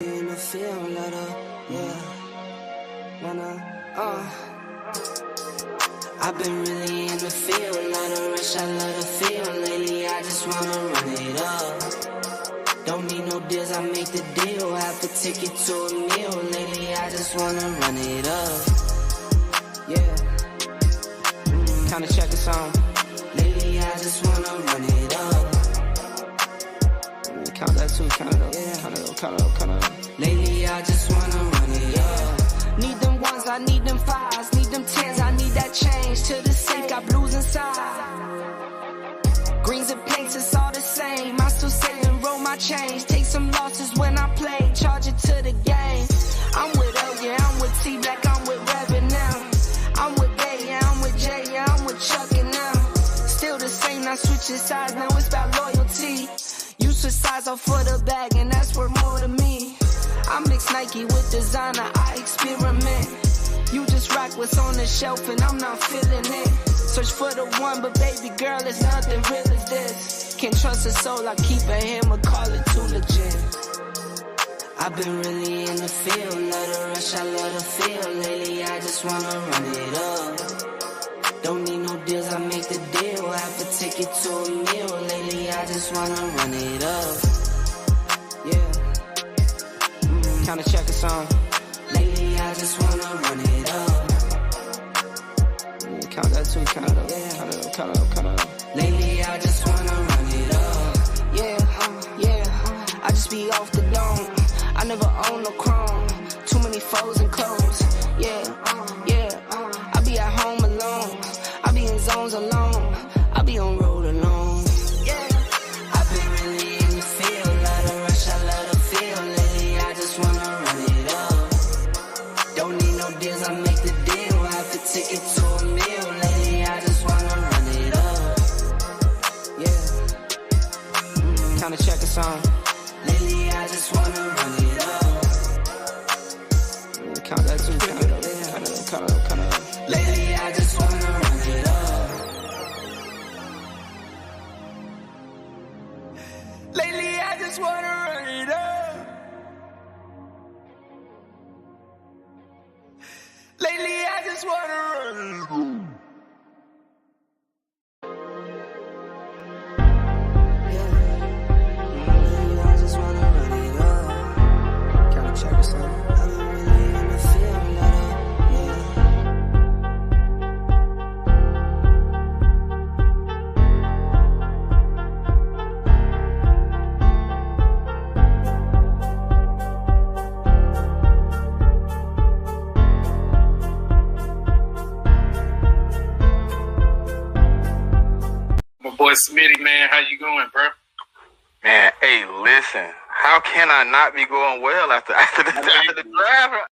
In the field, let her, yeah, I've been really in the field, let her rush, I let her feel. Lately, I just wanna run it up. Don't need no deals, I make the deal. Have to take it to a meal. Lately, I just wanna run it up. Yeah, kinda check the song. Lately, I just wanna run it up. Count that too, count it up, count it up. Lately, I just wanna run it up. Need them ones, I need them fives, need them tens, I need that change. To the safe, got blues inside. Greens and pinks, it's all the same. I still save and roll my change. Take some losses when I play, charge it to the game. I'm with L, yeah, I'm with T Black, I'm with Revan now. I'm with Bay, yeah, I'm with Jay, yeah, I'm with Chuck and now. Still the same, not switching sides, now it's about loyalty. You switch sides off for the bag, and that's worth more to me. I mix Nike with designer, I experiment. You just rock what's on the shelf, and I'm not feeling it. Search for the one, but baby girl, it's nothing real as this. Can't trust a soul, I keep a hammer, call it too legit. I've been really in the field, let her rush, I let her feel. Lately, I just wanna run it up. Don't need no deals, I make the deal. Have to take it to a meal. Lately, I just wanna run it up. Yeah. Kinda check the song. Lately, I just wanna run it up. Count that too, count it up. Count it up. Lately, I just wanna run it up. Yeah. I just be off the dome. I never own no chrome. Too many foes and clones. Yeah. I be at home alone. I be in zones alone. I be on road alone. Yeah. I've been really in the field. Let her rush, I let her feel. Lately, I just wanna run it up. Don't need no deals, I make the deal. Have to take it to a meal. Lately, I just wanna run it up. Yeah. Kinda check the song. Lately, I just wanna run it up. Count that too, count it up. Count it up. Lately, I just wanna run it up. Lately, I just wanna run it up. Lately, I just wanna run it up. Boy Smitty, man, how you going, bro? Man, hey, listen. How can I not be going well after the drive?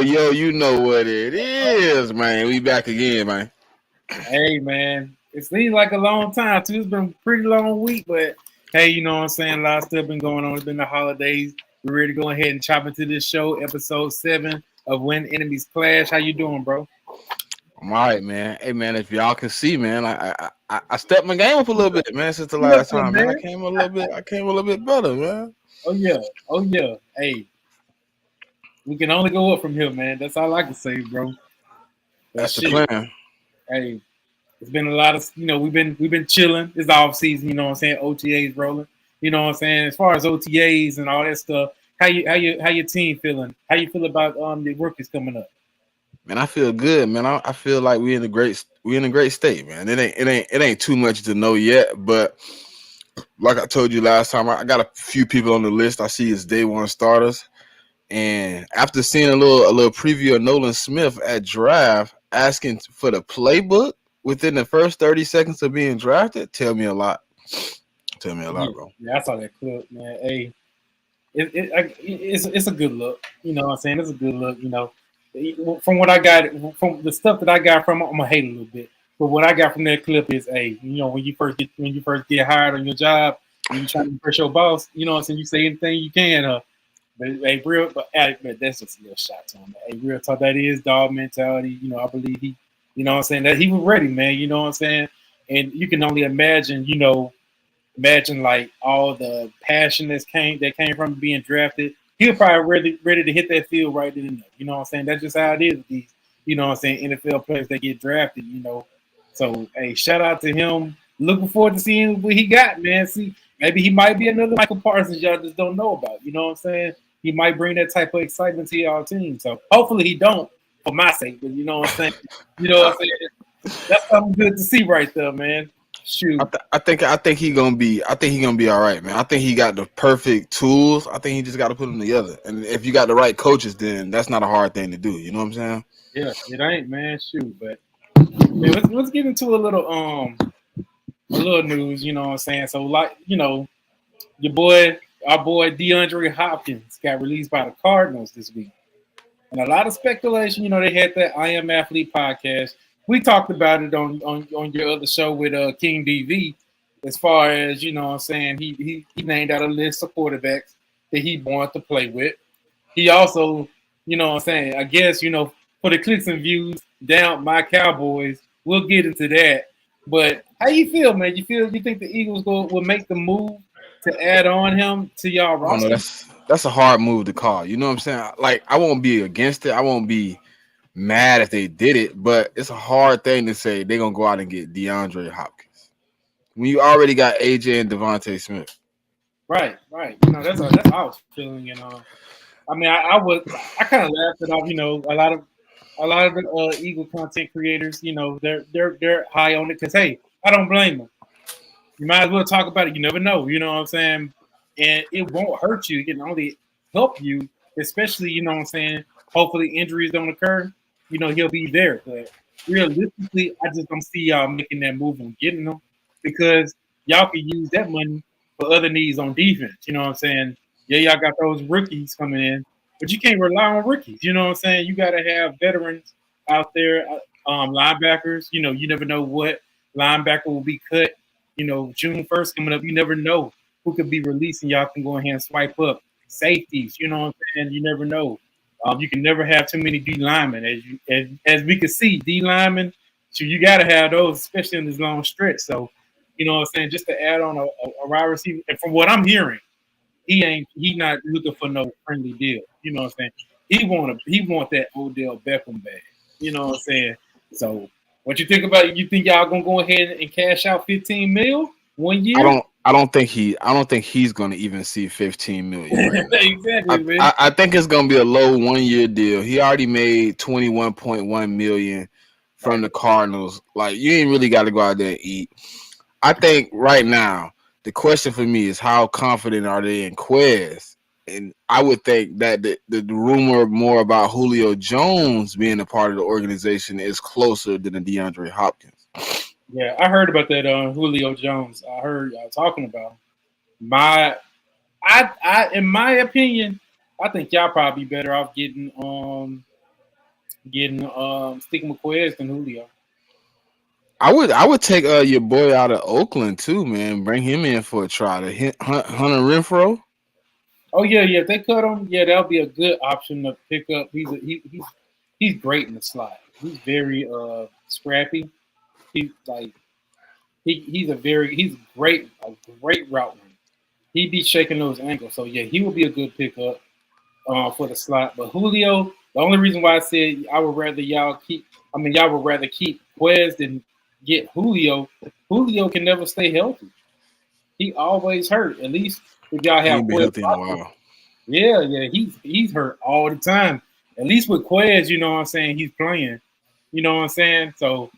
Yo, you know what it is, man. We back again, man. Hey, man. It seems like a long time, too. It's been a pretty long week, but hey, you know what I'm saying? A lot of stuff been going on. It's been the holidays. We're ready to go ahead and chop into this show, episode 7 of When Enemies Clash. How you doing, bro? I'm all right, man. Hey, man, if y'all can see, man, I stepped my game up a little bit, man, since the last time, man. I came a little bit better, man. Oh yeah. Hey, we can only go up from here, man. That's all I can say, bro. That's the plan. Hey, it's been a lot of, we've been chilling. It's off season, you know what I'm saying? OTA's rolling. You know what I'm saying? As far as OTAs and all that stuff, how your team feeling? How you feel about the rookies coming up? Man, I feel good, man. I feel like we in a great state, man. It ain't too much to know yet, but like I told you last time, I got a few people on the list I see as day one starters. And after seeing a little preview of Nolan Smith at draft, asking for the playbook within the first 30 seconds of being drafted, tell me a lot. Tell me a lot, bro. Yeah, I saw that clip, man. Hey, it's a good look. You know what I'm saying? It's a good look. You know, from what I got, from the stuff that I got from, I'm gonna hate a little bit. But what I got from that clip is, hey, you know, when you first get hired on your job, and you try to impress your boss, you know what I'm saying? You say anything you can, but hey, but that's just a little shot to him. Hey, real talk, that is dog mentality. You know, I believe he, you know what I'm saying, that he was ready, man. You know what I'm saying? And you can only imagine, you know, like all the passion that came from being drafted. He was probably ready to hit that field right then and there. You know what I'm saying? That's just how it is with these, you know what I'm saying, NFL players that get drafted, you know. So hey, shout out to him. Looking forward to seeing what he got, man. See, maybe he might be another Michael Parsons y'all just don't know about. You know what I'm saying? He might bring that type of excitement to y'all team. So hopefully he don't, for my sake. But you know what I'm saying? You know what I'm saying? That's something good to see right there, man. Shoot. I think he gonna be all right, man. I think he got the perfect tools. I think he just got to put them together. And if you got the right coaches, then that's not a hard thing to do. You know what I'm saying? Yeah, it ain't, man. Shoot, but man, let's get into a little news. You know what I'm saying? So like, you know, our boy DeAndre Hopkins got released by the Cardinals this week, and a lot of speculation. You know, they had that I Am Athlete podcast. We talked about it on your other show with King DV, as far as, you know what I'm saying, he named out a list of quarterbacks that he wanted to play with. He also, you know what I'm saying, I guess, you know, for the clicks and views, down my Cowboys, we'll get into that. But how you feel, man? You think the Eagles will make the move to add on him to y'all roster? That's a hard move to call. You know what I'm saying? Like, I won't be against it. I won't be mad if they did it, but it's a hard thing to say they're gonna go out and get DeAndre Hopkins when you already got AJ and Devontae Smith. Right. You know, that's how I was feeling. You know, I mean, I kind of laughed it off. You know, a lot of the Eagle content creators, you know, they're high on it because, hey, I don't blame them. You might as well talk about it. You never know. You know what I'm saying? And it won't hurt you. It can only help you, especially, you know what I'm saying. Hopefully injuries don't occur. You know, he'll be there. But realistically, I just don't see y'all making that move and getting them because y'all can use that money for other needs on defense. You know what I'm saying? Yeah, y'all got those rookies coming in, but you can't rely on rookies. You know what I'm saying? You got to have veterans out there, linebackers. You know, you never know what linebacker will be cut. You know, June 1st coming up, you never know who could be released, and y'all can go ahead and swipe up. Safeties, you know what I'm saying? You never know. You can never have too many D linemen, as we can see. D linemen, so you got to have those, especially in this long stretch. So, you know what I'm saying? Just to add on a wide receiver, and from what I'm hearing, he not looking for no friendly deal. You know what I'm saying? He want that Odell Beckham bag. You know what I'm saying? So, what you think about it? You think y'all gonna go ahead and cash out $15 million 1 year? I don't think he's gonna even see $15 million. Right exactly, man. I think it's gonna be a low 1 year deal. He already made $21.1 million from the Cardinals. Like, you ain't really got to go out there and eat. I think right now the question for me is how confident are they in Quez? And I would think that the rumor more about Julio Jones being a part of the organization is closer than the DeAndre Hopkins. Yeah, I heard about that Julio Jones. I heard y'all talking about him. In my opinion, I think y'all probably better off getting sticking with Quez than Julio. I would take your boy out of Oakland too, man. Bring him in for a try. Hunter Renfrow. Oh yeah. If they cut him, yeah, that'll be a good option to pick up. He's great in the slot. He's very scrappy. He's a great route runner. He'd be shaking those ankles. So yeah, he would be a good pickup for the slot. But Julio, the only reason why I said I would rather y'all would rather keep Quez than get Julio. Julio can never stay healthy. he always hurt. At least if y'all He have ain't been Quez healthy in a Watkins. while. Yeah, he's hurt all the time. At least with Quez, you know what I'm saying, he's playing. You know what I'm saying? So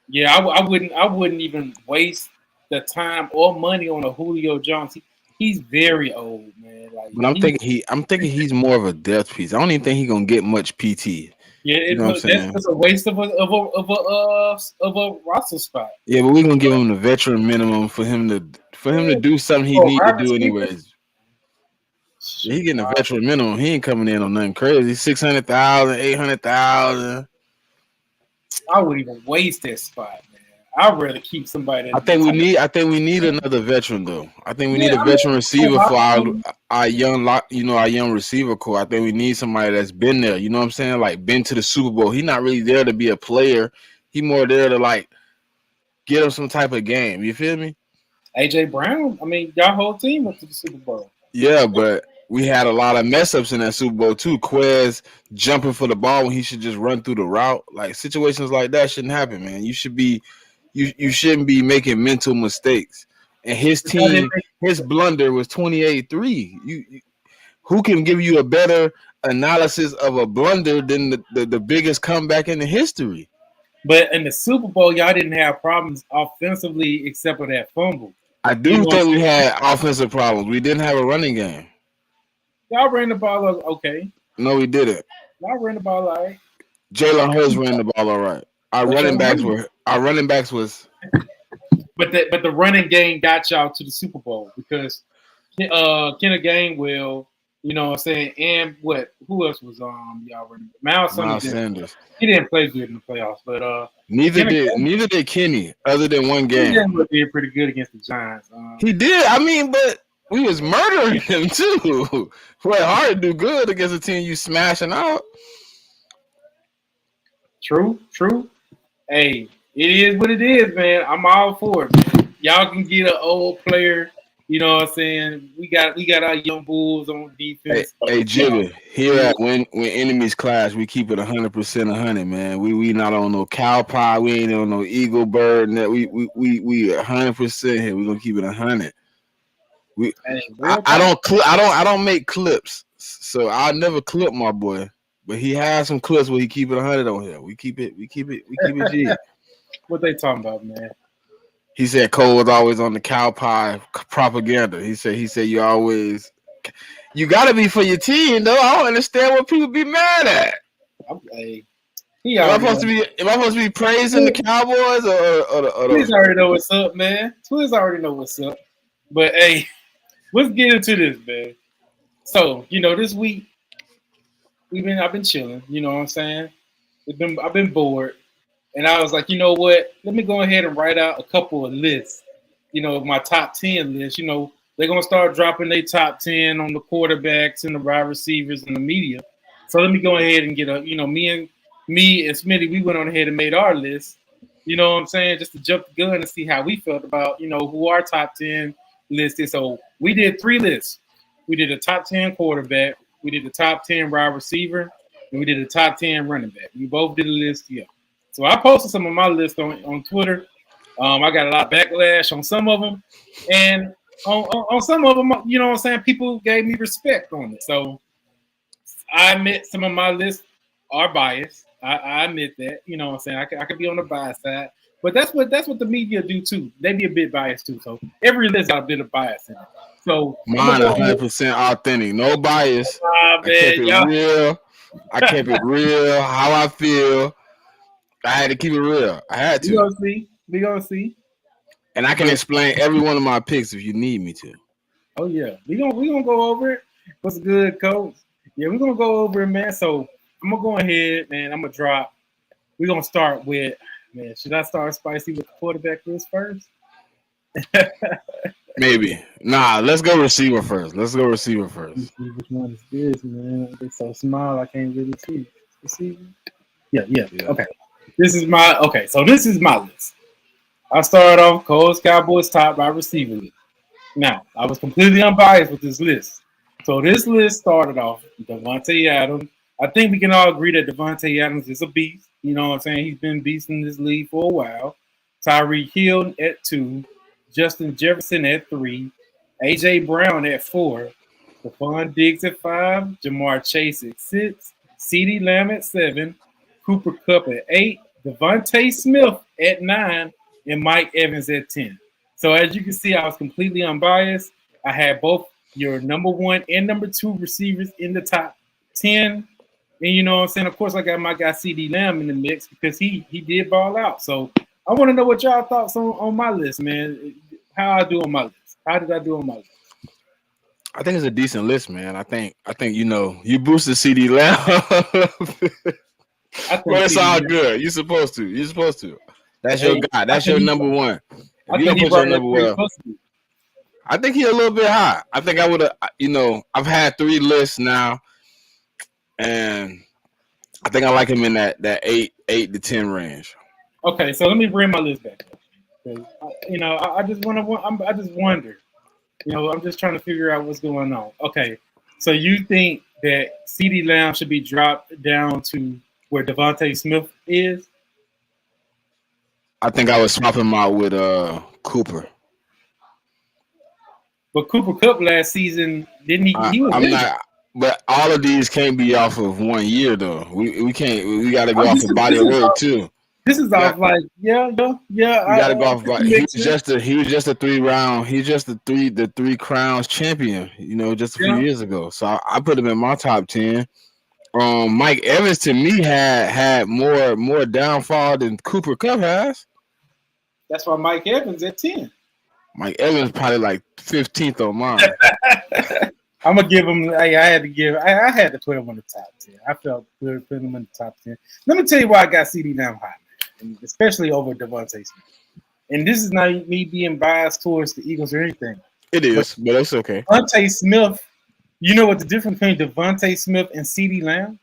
yeah, I wouldn't even waste the time or money on a Julio Jones. He's very old, man. Like But I'm thinking he's more of a depth piece. I don't even think he's gonna get much PT. yeah, You know what I'm that's saying? just a waste of a roster spot. Yeah, but we're gonna give him the veteran minimum for him to do something he Oh, need to wide do receiver? anyways. Yeah, he getting a veteran minimum. He ain't coming in on nothing crazy. 600,000, 800,000. I wouldn't even waste that spot, man. I'd rather keep somebody. I think we need another veteran though. I think we need Yeah, a I mean, veteran receiver for um, our young our young receiver core. I think we need somebody that's been there. You know what I'm saying? Like been to the Super Bowl. He's not really there to be a player. He more there to like get him some type of game. You feel me? AJ Brown. I mean, y'all whole team went to the Super Bowl. Yeah, but we had a lot of mess ups in that Super Bowl too. Quez jumping for the ball when he should just run through the route. Like situations like that shouldn't happen, man. You shouldn't be making mental mistakes. And his team, his blunder was 28-3. Who can give you a better analysis of a blunder than the biggest comeback in the history? But in the Super Bowl, y'all didn't have problems offensively except for that fumble. I do think we had offensive problems. We didn't have a running game. Y'all ran the ball okay. No, we didn't. Y'all ran the ball all right. Jalen Hurts ran the ball all right. Our running backs was. But the running game got y'all to the Super Bowl because Kenneth Gainwell, you know what I'm saying, and who else was y'all running? Miles Sanders. He didn't play good in the playoffs, but neither did Kenny, other than one game. He did pretty good against the Giants. He did. I mean, but we was murdering him too. It's hard to do good against a team you smashing out. True. Hey, it is what it is, man. I'm all for it, man. Y'all can get an old player. You know what I'm saying? We got our young bulls on defense. Hey Jigga, here at when enemies clash, we keep it 100% 100, man. We not on no cow pie. We ain't on no eagle bird. We 100% here. We gonna keep it 100. I don't make clips, so I never clip my boy. But he has some clips where he keep it 100 on here. We keep it G. What they talking about, man? He said Cole was always on the cow pie propaganda. He said you gotta be for your team though. I don't understand what people be mad at. Okay. Am I supposed to be praising the Cowboys or the Twiz already know what's up, man. Twiz already know what's up. But hey, let's get into this, man. So, this week I've been chilling, you know what I'm saying? I've been bored. And I was like, you know what? Let me go ahead and write out a couple of lists, my top 10 list. They're going to start dropping their top 10 on the quarterbacks and the wide receivers and the media. So let me go ahead and get me and Smitty, we went on ahead and made our list. You know what I'm saying? Just to jump the gun and see how we felt about, who our top 10 list is. So we did 3 lists. We did a top 10 quarterback. We did the top 10 wide receiver. And we did a top 10 running back. We both did a list, yeah. So I posted some of my list on Twitter. I got a lot of backlash on some of them. And on some of them, you know what I'm saying, people gave me respect on it. So I admit some of my lists are biased. I admit that. You know what I'm saying? I could be on the bias side. But that's what the media do too. They be a bit biased too. So every list got a bit of bias in it. So mine 100% authentic. No bias. I kept it real. I kept it real. How I feel. I had to keep it real. I had to. We gonna see. And I can explain every one of my picks if you need me to. Oh yeah, we gonna go over it. What's good, coach? Yeah, we're gonna go over it, man. So I'm gonna go ahead, man. I'm gonna drop. We're gonna start with, man. Should I start spicy with the quarterback list first? Maybe. Nah, let's go receiver first. Which one is this, man? It's so small I can't really see. Receiver? Yeah. Okay. This is my list. I started off Coles Cowboys top wide receiver list. Now, I was completely unbiased with this list. So this list started off Davante Adams. I think we can all agree that Davante Adams is a beast. You know what I'm saying? He's been beast in this league for a while. Tyreek Hill at 2. Justin Jefferson at 3, A.J. Brown at 4, Stephon Diggs at 5, Jamar Chase at 6, CeeDee Lamb at 7, Cooper Kupp at 8, Devontae Smith at 9, and Mike Evans at 10. So as you can see, I was completely unbiased. I had both your number 1 and number 2 receivers in the top 10. And you know what I'm saying? Of course, I got my guy CeeDee Lamb in the mix because he did ball out. So I want to know what y'all thoughts on my list, man. How I do on my list. How did I do on my list? I think it's a decent list, man. I think you know you boosted CeeDee Lamb. Well, it's all good. You're supposed to. That's your guy. That's your number 1. If you don't put your number 1, I think he's a little bit high. I think I would have. You know, I've had 3 lists now, and I think I like him in that 8 to 10 range. Okay, so let me bring my list back. You know, I just wonder. You know, I'm just trying to figure out what's going on. Okay, so you think that CeeDee Lamb should be dropped down to where Devontae Smith is? I think I would swap him out with Cooper. But Cooper Kupp last season, didn't he? I'm not. But all of these can't be off of 1 year though. We can't. We got to go off the body of work too. This is off like yeah. We got to go off. He was just a 3-round. He's just the three crowns champion. You know, just a few years ago. So I put him in my top 10. Mike Evans to me had more downfall than Cooper Kupp has. That's why Mike Evans at 10. Mike Evans probably like 15th on mine. I'm gonna give him. I had to put him on the top 10. I felt good putting him in the top 10. Let me tell you why I got CeeDee Lamb high, man, especially over Devontae Smith. And this is not me being biased towards the Eagles or anything. It is, but it's okay. Devontae Smith. You know what the difference between Devontae Smith and CeeDee Lamb?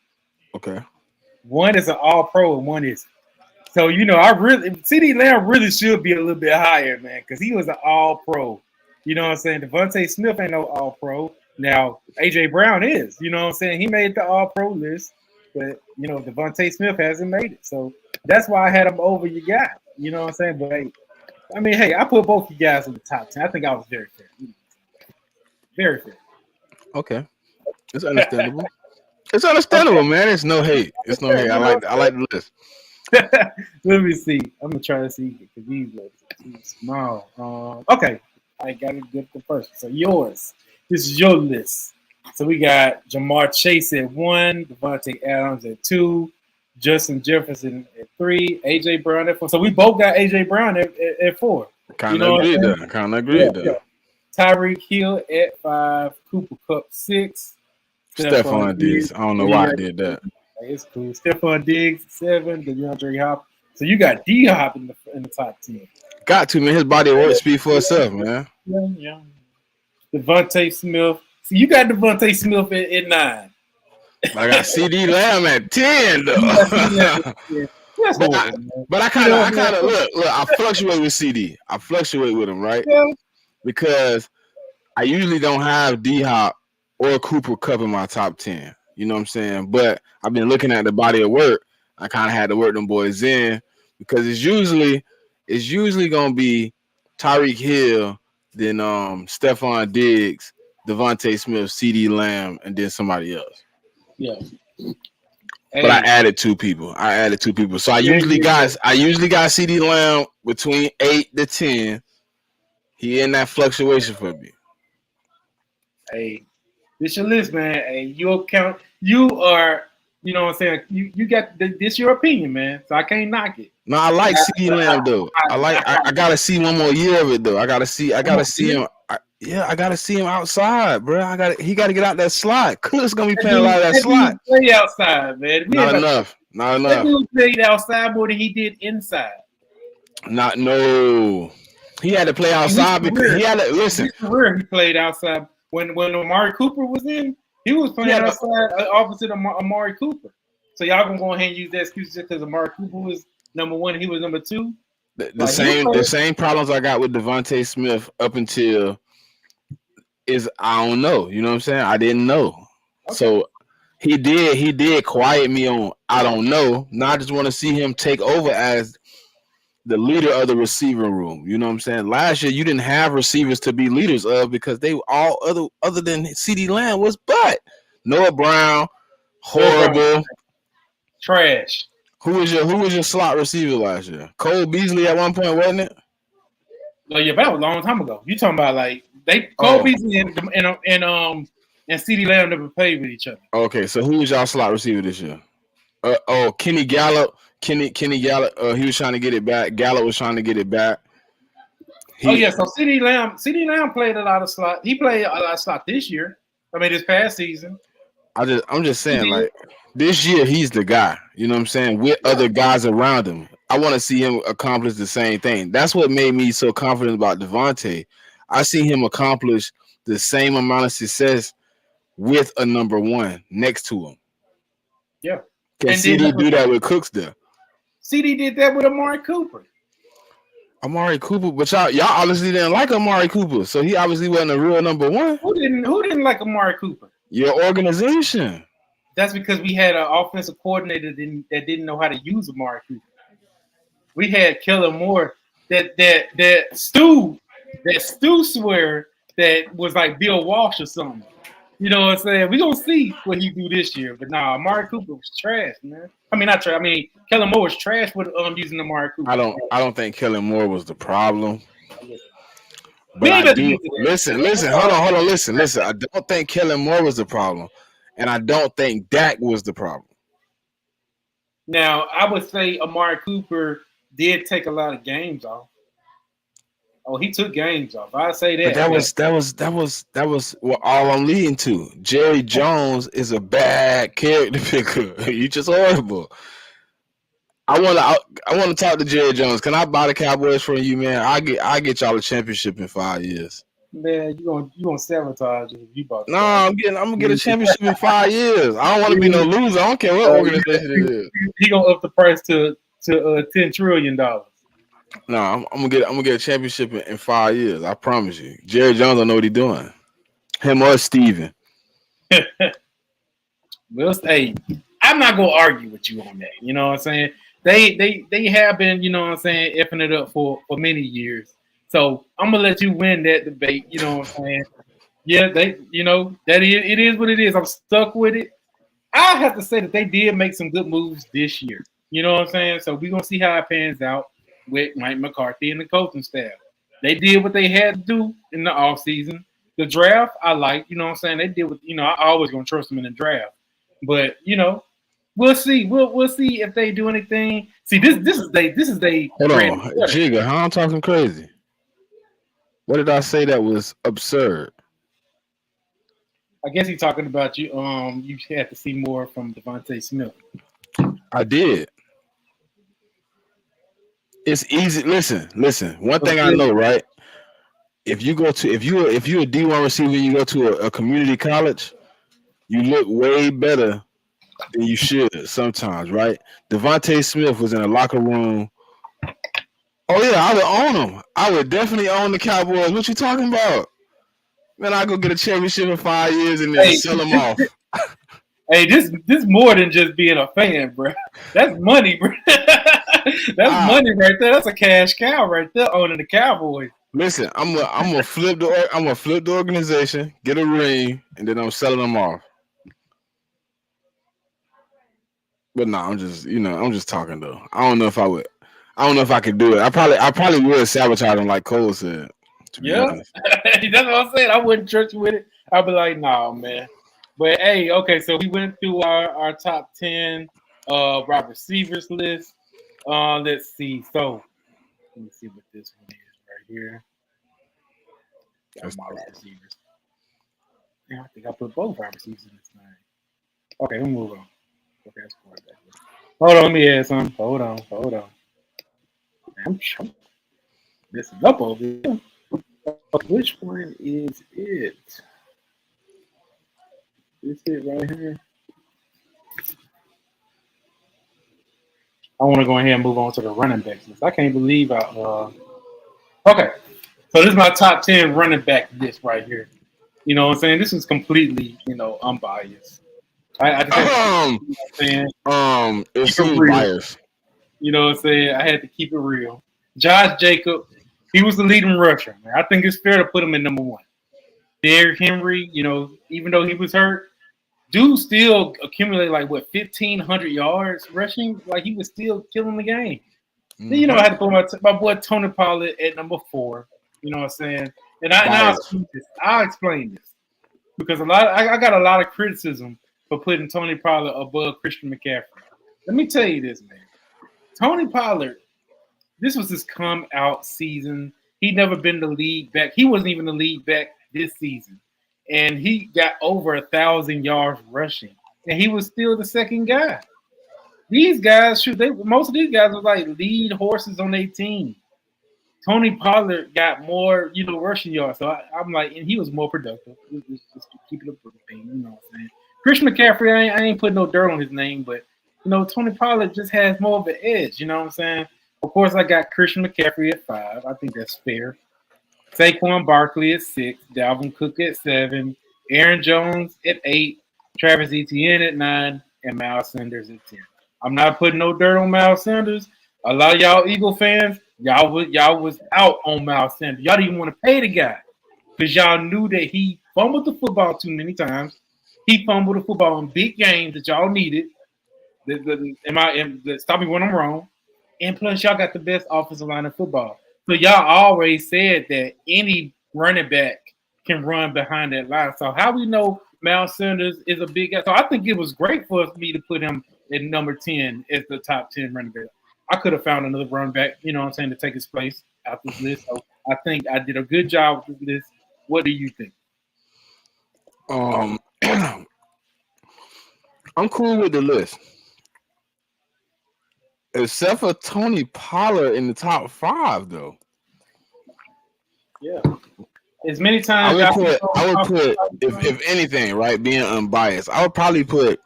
Okay. One is an All-Pro and one isn't. So you know, CeeDee Lamb really should be a little bit higher, man, because he was an All-Pro. You know what I'm saying? Devontae Smith ain't no All-Pro. Now, A.J. Brown is. You know what I'm saying? He made the All-Pro list, but, you know, Devontae Smith hasn't made it. So that's why I had him over your guy. You know what I'm saying? But, hey, I mean, hey, I put both you guys in the top 10. I think I was very fair. Very fair. Okay. It's understandable. It's understandable, man. It's no hate. It's no hate. I like the list. Let me see. I'm going to try to see because these lists are too small. Okay. I got to get the first. So yours. This is your list. So we got Jamar Chase at 1, Devontae Adams at 2, Justin Jefferson at 3, A.J. Brown at 4. So we both got A.J. Brown at 4. Kind of agreed there. Tyreek Hill at 5, Cooper Kupp 6. Stephon Diggs. I don't know why I did that. It's cool. Stephon Diggs 7, DeAndre Hopkins. So you got D-Hop in the top 10. Got to, man. His body of work speak for itself, man. Yeah. Devontae Smith. See, you got Devontae Smith at 9. I got CeeDee Lamb at 10, though. but I kind of look. I fluctuate with CD. I fluctuate with him, right? Yeah. Because I usually don't have D-Hop or Cooper Kupp in my top 10. You know what I'm saying? But I've been looking at the body of work. I kind of had to work them boys in because it's usually gonna be Tyreek Hill, then Stephon Diggs, Devontae Smith, CeeDee Lamb, and then somebody else. Yeah. But I added two people. So I usually got CeeDee Lamb between 8 to 10. He in that fluctuation for me. Hey, this your list, man. Hey, you are, you know what I'm saying? You got this your opinion, man. So I can't knock it. No, I like CeeDee Lamb though. I gotta see one more year of it though. I gotta see him. I gotta see him outside, bro. He gotta get out that slot. Cook's gonna be playing a lot of that slot. Play outside, man. Not enough. He played outside more than he did inside. No. He had to play outside because he had to listen. His career, he played outside when Amari Cooper was in. He was playing outside opposite of Amari Cooper. So y'all gonna go ahead and use that excuse just because Amari Cooper was number 1, he was number 2. The same problems I got with Devontae Smith up until is I don't know. You know what I'm saying? I didn't know. Okay. So he did quiet me on I don't know. Now I just want to see him take over as the leader of the receiving room. You know what I'm saying? Last year you didn't have receivers to be leaders of because they were all other than CeeDee Lamb was butt. Noah Brown, horrible. Trash. Who was your slot receiver last year? Cole Beasley at one point, wasn't it? No, yeah, but that was a long time ago. You talking about like Cole Beasley and CeeDee Lamb never played with each other. Okay, so who was y'all slot receiver this year? Kenny Gallup. Kenny Gallup. He was trying to get it back. Gallup was trying to get it back. So CeeDee Lamb played a lot of slot. He played a lot of slot this year. I mean, this past season. I'm just saying, like this year, he's the guy. You know what I'm saying? With other guys around him, I want to see him accomplish the same thing. That's what made me so confident about Devontae. I see him accomplish the same amount of success with a number one next to him. Yeah. Can CeeDee do that with Cooks there? CeeDee did that with Amari Cooper. But y'all obviously didn't like Amari Cooper, so he obviously wasn't a real number one. Who didn't like Amari Cooper? Your organization. That's because we had an offensive coordinator that didn't know how to use Amari Cooper. We had Kellen Moore that Stu swear that was like Bill Walsh or something. You know what I'm saying? We're going to see what he do this year. But nah, Amari Cooper was trash, man. I mean, not trash. I mean, Kellen Moore was trash with using Amari Cooper. I don't think Kellen Moore was the problem. But I do. Listen. Hold on. Listen. I don't think Kellen Moore was the problem. And I don't think Dak was the problem. Now, I would say Amari Cooper did take a lot of games off. Oh, he took games off. I say that. But that was what all I'm leading to. Jerry Jones is a bad character picker. You just horrible. I want to talk to Jerry Jones. Can I buy the Cowboys from you, man? I get y'all a championship in 5 years. Man, you gonna sabotage it if you bought. No, I'm gonna get a championship in 5 years. I don't want to be no loser. I don't care what organization it is. He gonna up the price to $10 trillion. No, I'm gonna get a championship in 5 years. I promise you. Jerry Jones don't know what he's doing. Him or Steven. Well, hey, I'm not gonna argue with you on that. You know what I'm saying? They have been, you know what I'm saying, effing it up for many years. So I'm gonna let you win that debate. You know what I'm saying? Yeah, it is what it is. I'm stuck with it. I have to say that they did make some good moves this year. You know what I'm saying? So we're gonna see how it pans out with Mike McCarthy and the coaching staff. They did what they had to do in the offseason. The draft, I like, you know what I'm saying? They did what, I always gonna trust them in the draft. But we'll see. We'll see if they do anything. See, this is they hold on, Jigga, how I'm talking crazy. What did I say that was absurd? I guess he's talking about you. You had to see more from Devontae Smith. I did. It's easy. Listen. One thing I know, right? If you're a D1 receiver, you go to a community college, you look way better than you should sometimes, right? Devontae Smith was in a locker room. Oh yeah, I would own him. I would definitely own the Cowboys. What you talking about? Man, I go get a championship in 5 years and then sell them off. Hey, this more than just being a fan, bro. That's money, bro. That's money right there. That's a cash cow right there, owning the Cowboys. Listen, I'm gonna flip the organization, get a ring, and then I'm selling them off. But no, I'm just talking though. I don't know if I could do it. I probably would sabotage them like Cole said. Yeah, that's what I'm saying. I wouldn't trust you with it. I'd be like, nah, man. But hey, okay, so we went through our top 10 wide receivers list. Let's see. So let me see what this one is right here. That's my wide receivers. Yeah, I think I put both wide receivers in this thing. Okay, we'll move on. Okay, that's quarterback. Hold on, let me add something. Hold on. I'm messing up over here. Which one is it? Is it right here? I want to go ahead and move on to the running backs list. I can't believe okay. So this is my top 10 running back list right here. You know what I'm saying? This is completely, unbiased. It's some bias. You know what I'm saying? I had to keep it real. Josh Jacobs, he was the leading rusher. Man. I think it's fair to put him in number 1. Derrick Henry, even though he was hurt, dude still accumulated 1,500 yards rushing. Like he was still killing the game. Mm-hmm. Then I had to put my boy Tony Pollard at number 4. You know what I'm saying? And I'll explain this because I got a lot of criticism for putting Tony Pollard above Christian McCaffrey. Let me tell you this, man. Tony Pollard, this was his come out season. He'd never been the lead back. He wasn't even the lead back this season. And he got over 1,000 yards rushing. And he was still the second guy. These guys, most of these guys were like lead horses on their team. Tony Pollard got more, rushing yards. So I'm like, and he was more productive. Just keep it up with the thing, you know what I'm saying? Christian McCaffrey, I ain't putting no dirt on his name, but Tony Pollard just has more of an edge. You know what I'm saying? Of course, I got Christian McCaffrey at 5. I think that's fair. Saquon Barkley at 6. Dalvin Cook at 7. Aaron Jones at 8. Travis Etienne at 9. And Miles Sanders at 10. I'm not putting no dirt on Miles Sanders. A lot of y'all Eagle fans, y'all was out on Miles Sanders. Y'all didn't even want to pay the guy because y'all knew that he fumbled the football too many times. He fumbled the football in big games that y'all needed. Stop me when I'm wrong. And plus, y'all got the best offensive line in football. So y'all always said that any running back can run behind that line. So how we know Miles Sanders is a big guy? So I think it was great for me to put him at number 10 as the top 10 running back. I could have found another running back, to take his place out this list. So I think I did a good job with this list. What do you think? I'm cool with the list. Except for Tony Pollard in the top 5, though. Yeah. As many times I would put if anything, right, being unbiased, I would probably put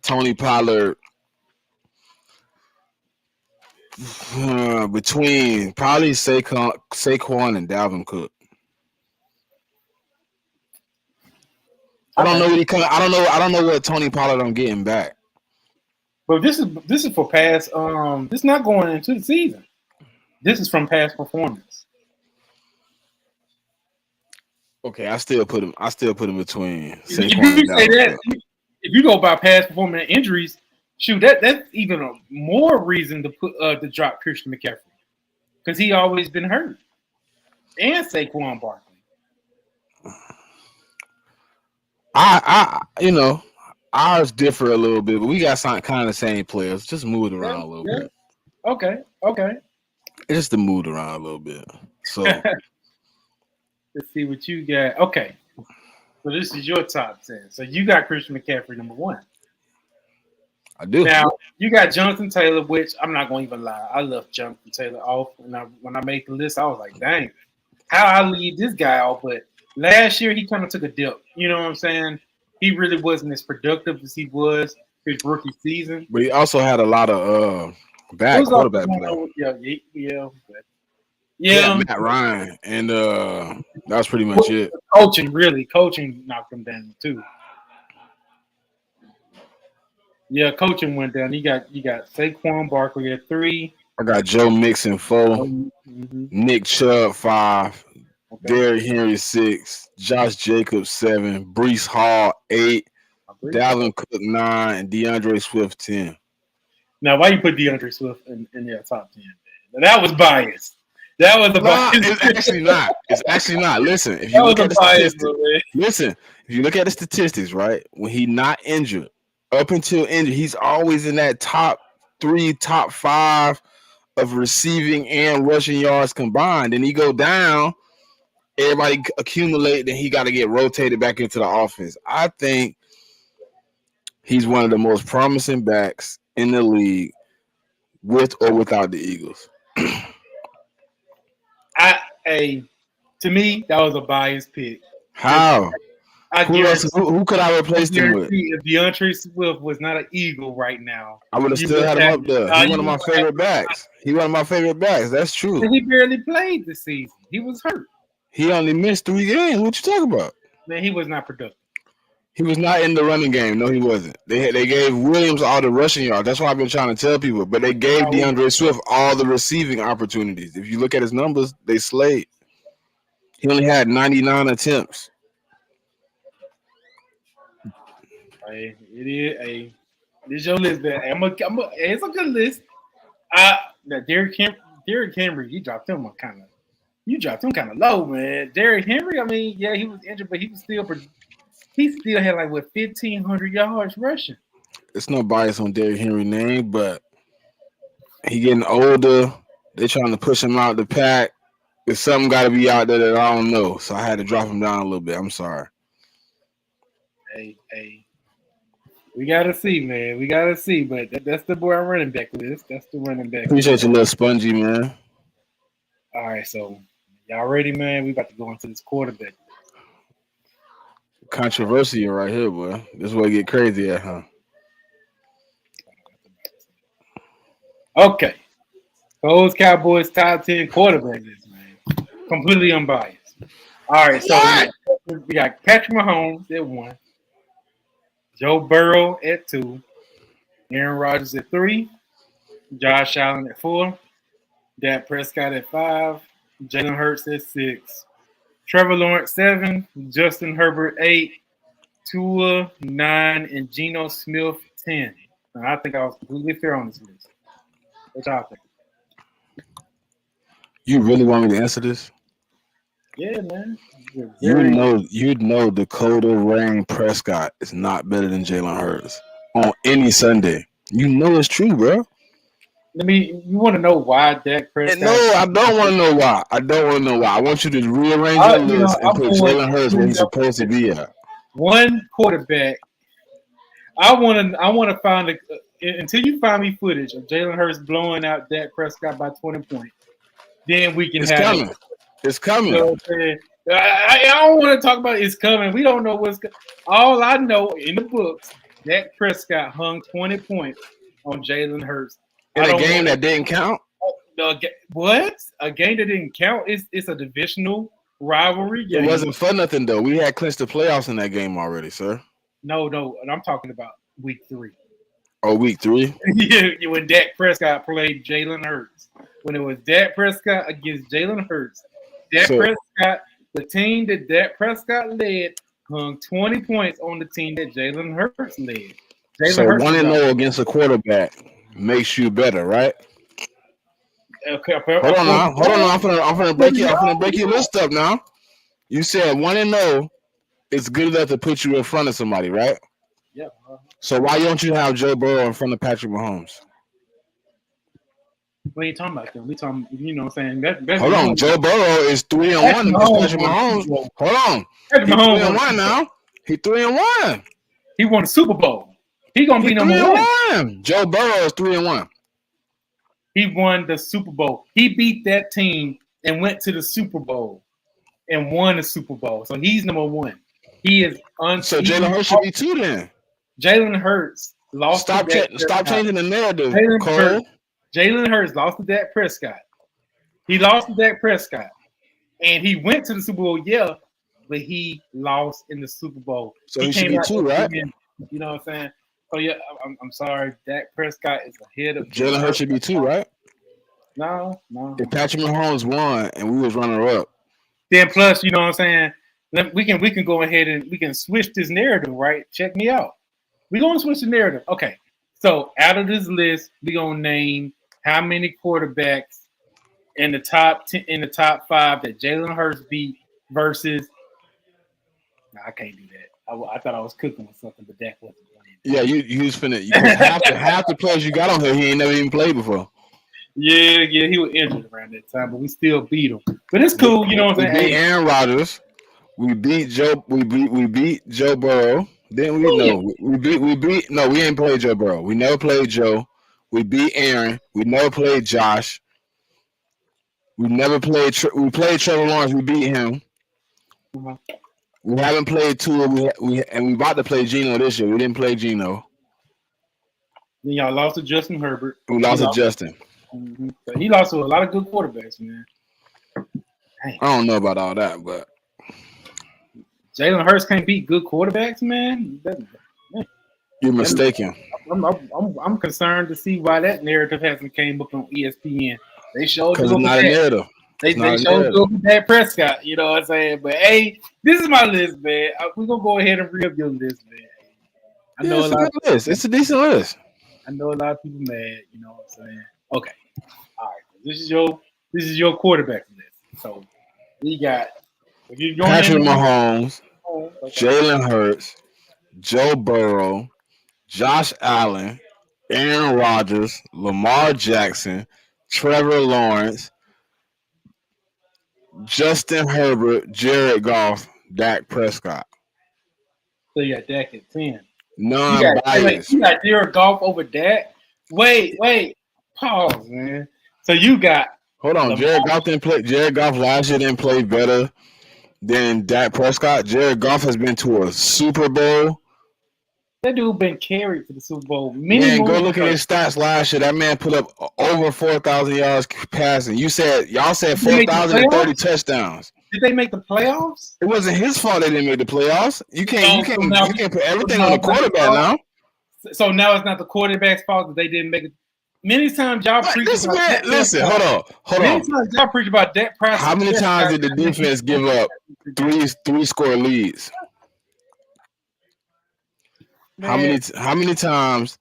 Tony Pollard between probably Saquon and Dalvin Cook. I don't know what I don't know what Tony Pollard I'm getting back. But this is for past. This is not going into the season. This is from past performance. Okay, I still put him between. If you say that, if you go by past performance and injuries, shoot, that's even a more reason to put to drop Christian McCaffrey because he always been hurt, and Saquon Barkley. Ours differ a little bit, but we got some kind of the same players. Just move it around a little bit. Okay. It's just to move it around a little bit. So let's see what you got. Okay, so this is your top 10. So you got Christian McCaffrey number 1. I do. Now you got Jonathan Taylor, which I'm not going to even lie. I love Jonathan Taylor off. When I made the list, I was like, dang, how I leave this guy off? But last year he kind of took a dip. You know what I'm saying? He really wasn't as productive as he was his rookie season. But he also had a lot of bad quarterback play. Yeah, Matt Ryan, and that was pretty much it. Coaching knocked him down too. Yeah, coaching went down. You got Saquon Barkley at 3. I got Joe Mixon 4, Nick Chubb 5, Derrick Henry 6, Josh Jacobs 7, Breece Hall 8, Dalvin Cook 9, and DeAndre Swift 10. Now, why you put DeAndre Swift in your top 10? Now, that was biased. That was a bias. It's actually not. It's actually not. Listen, if you look at the statistics, if you look at the statistics, right, when he's not injured, up until injury, he's always in that top 3, top 5 of receiving and rushing yards combined. And he go down, everybody accumulate, then he got to get rotated back into the offense. I think he's one of the most promising backs in the league, with or without the Eagles. To me, that was a biased pick. How? Who could I replace him with? If DeAndre Swift was not an Eagle right now, I would have still had him up there. He's one of my favorite backs. That's true. He barely played this season. He was hurt. He only missed 3 games. What you talking about? Man, he was not productive. He was not in the running game. No, he wasn't. They gave Williams all the rushing yards. That's why I've been trying to tell people. But they gave DeAndre Swift all the receiving opportunities. If you look at his numbers, they slayed. He only had 99 attempts. Hey, it is this your list, man. It's a good list. Now Derrick Henry, you dropped him kind of low, man. Derrick Henry, I mean, yeah, he was injured, but he still had like 1,500 yards rushing. It's no bias on Derrick Henry's name, but he getting older. They're trying to push him out the pack. There's something got to be out there that I don't know, so I had to drop him down a little bit. I'm sorry. Hey, we gotta see, man. We gotta see, but that's the boy running back list. That's the running back. Appreciate you, little spongy, man. All right, so y'all ready, man? We about to go into this quarterback. Controversial right here, boy. This is where it get crazy at, huh? Okay. Those Cowboys top 10 quarterback list, man. Completely unbiased. All right, so we got Patrick Mahomes at 1, Joe Burrow at 2, Aaron Rodgers at 3, Josh Allen at 4, Dak Prescott at 5, Jalen Hurts at 6, Trevor Lawrence 7, Justin Herbert 8, Tua 9, and Geno Smith 10. Now, I think I was completely fair on this list. What y'all think? You really want me to answer this? Yeah, man. You know Dakota Rain Prescott is not better than Jalen Hurts on any Sunday. You know it's true, bro. You want to know why Dak Prescott? No, I don't want to know why. I want you to rearrange your list and put Jalen Hurts where he's supposed to be at. One quarterback. I want to find until you find me footage of Jalen Hurts blowing out Dak Prescott by 20 points. Then we can have it. It's coming. You know what I'm saying? I don't want to talk about it's coming. We don't know what's coming. All I know in the books, Dak Prescott hung 20 points on Jalen Hurts. In a game that didn't count? What? A game that didn't count? It's a divisional rivalry game. It wasn't for nothing, though. We had clinched the playoffs in that game already, sir. No. And I'm talking about week 3. Oh, week 3? Yeah, when Dak Prescott played Jalen Hurts. When it was Dak Prescott against Jalen Hurts. Prescott, the team that Dak Prescott led, hung 20 points on the team that Jalen Hurts led. So 1-0 against a quarterback makes you better, right? Okay, hold on now. I'm gonna break your list up now. You said 1-0 is good enough to put you in front of somebody, right? Yeah. So why don't you have Joe Burrow in front of Patrick Mahomes? We ain't talking about them. We talking, you know what I'm saying? Hold on. Joe Burrow is 3-1 against Patrick Mahomes. Hold on. He's 3-1 now. He's 3-1. He won the Super Bowl. He's gonna be number 1. Joe Burrow is 3-1. He won the Super Bowl. He beat that team and went to the Super Bowl and won the Super Bowl. So he's number 1. He is So Jalen Hurts should be 2 then. Jalen Hurts lost. Stop changing the narrative, Jalen Hurts lost to Dak Prescott. He lost to Dak Prescott. And he went to the Super Bowl, yeah, but he lost in the Super Bowl. So he should be 2, right? You know what I'm saying? Oh, yeah, I'm sorry. Dak Prescott is ahead of Jalen Hurts should be 2, right? No. If Patrick Mahomes won and we was runner-up. Then plus, you know what I'm saying? We can go ahead and we can switch this narrative, right? Check me out. We're going to switch the narrative. Okay. So out of this list, we're going to name how many quarterbacks in the top 10, in the top 5 that Jalen Hurts beat versus. No, I can't do that. I thought I was cooking with something, but Dak wasn't playing. Yeah, you was finna. Half the players you got on here, he ain't never even played before. Yeah, he was injured around that time, but we still beat him. But it's cool, you know what I'm saying? We beat Aaron Rodgers. We beat Joe. We beat Joe Burrow. Then we ain't played Joe Burrow. We never played Joe. We beat Aaron. We never played Josh. We never played. We played Trevor Lawrence. We beat him. Mm-hmm. We haven't played Tua. We about to play Geno this year. We didn't play Geno. Then y'all lost to Justin Herbert. We lost to Justin. Mm-hmm. So he lost to a lot of good quarterbacks, man. Dang. I don't know about all that, but Jalen Hurts can't beat good quarterbacks, man. You're mistaken. I'm concerned to see why that narrative hasn't came up on ESPN. They showed Because it's not a narrative. They showed good with Dak Prescott. You know what I'm saying? But hey, this is my list, man. We're gonna go ahead and review your list, man. I know it's a good list. It's a decent list. I know a lot of people mad. You know what I'm saying? Okay, all right. This is your quarterback list. So we got Patrick Mahomes, Jalen Hurts, Joe Burrow, Josh Allen, Aaron Rodgers, Lamar Jackson, Trevor Lawrence, Justin Herbert, Jared Goff, Dak Prescott. So you got Dak at 10. Non-biased. You got Jared Goff over Dak? Wait. Pause, man. So you got... Hold on. Jared Goff last year didn't play better than Dak Prescott. Jared Goff has been to a Super Bowl. That dude been carried to the Super Bowl. Man, go look at his stats last year. That man put up over 4,000 yards passing. Y'all said 4,030 touchdowns. Did they make the playoffs? It wasn't his fault they didn't make the playoffs. You can't put everything on the quarterback now. So now it's not the quarterback's fault that they didn't make it. Many times y'all preach about listen, hold on. Many times y'all preach about Dak Prescott. How many times did the defense give up three-score leads? Man. How many times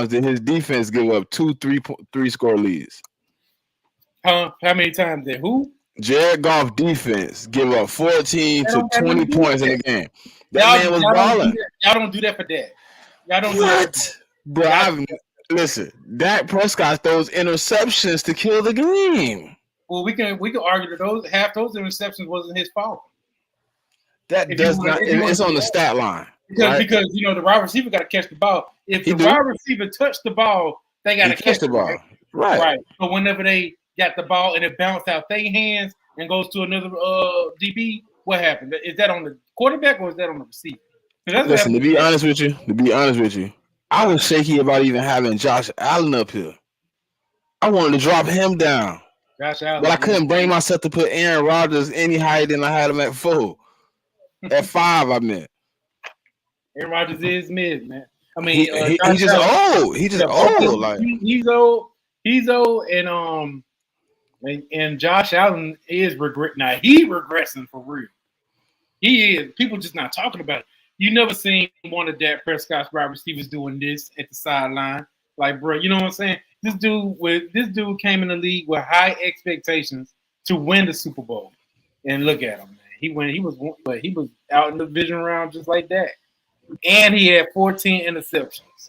did his defense give up three-score leads? How many times did who? Jared Goff defense give up 14 to 20 points in the game. That man was balling. Y'all don't do that for Dak. Y'all don't what? do that. Bro, listen, Dak Prescott throws interceptions to kill the game. Well, we can argue that half those interceptions wasn't his fault. It's on the stat line. Because you know the wide receiver got to catch the ball. If the wide receiver touched the ball, they got to catch the ball. Right. But whenever they got the ball and it bounced out their hands and goes to another DB, what happened? Is that on the quarterback or is that on the receiver? Listen, to be honest with you, I was shaky about even having Josh Allen up here. I wanted to drop him down. Josh Allen, but I couldn't bring myself to put Aaron Rodgers any higher than I had him at 4. At 5, I meant. Aaron Rodgers is mid, man. I mean, he's just old. He's just old. Like he's old. He's old, and Josh Allen is regret. Now he regressing for real. He is. People just not talking about it. You never seen one of Dak Prescott's wide receivers doing this at the sideline, like, bro. You know what I'm saying? This dude came in the league with high expectations to win the Super Bowl, and look at him, man. He was out in the division round just like that. And he had 14 interceptions.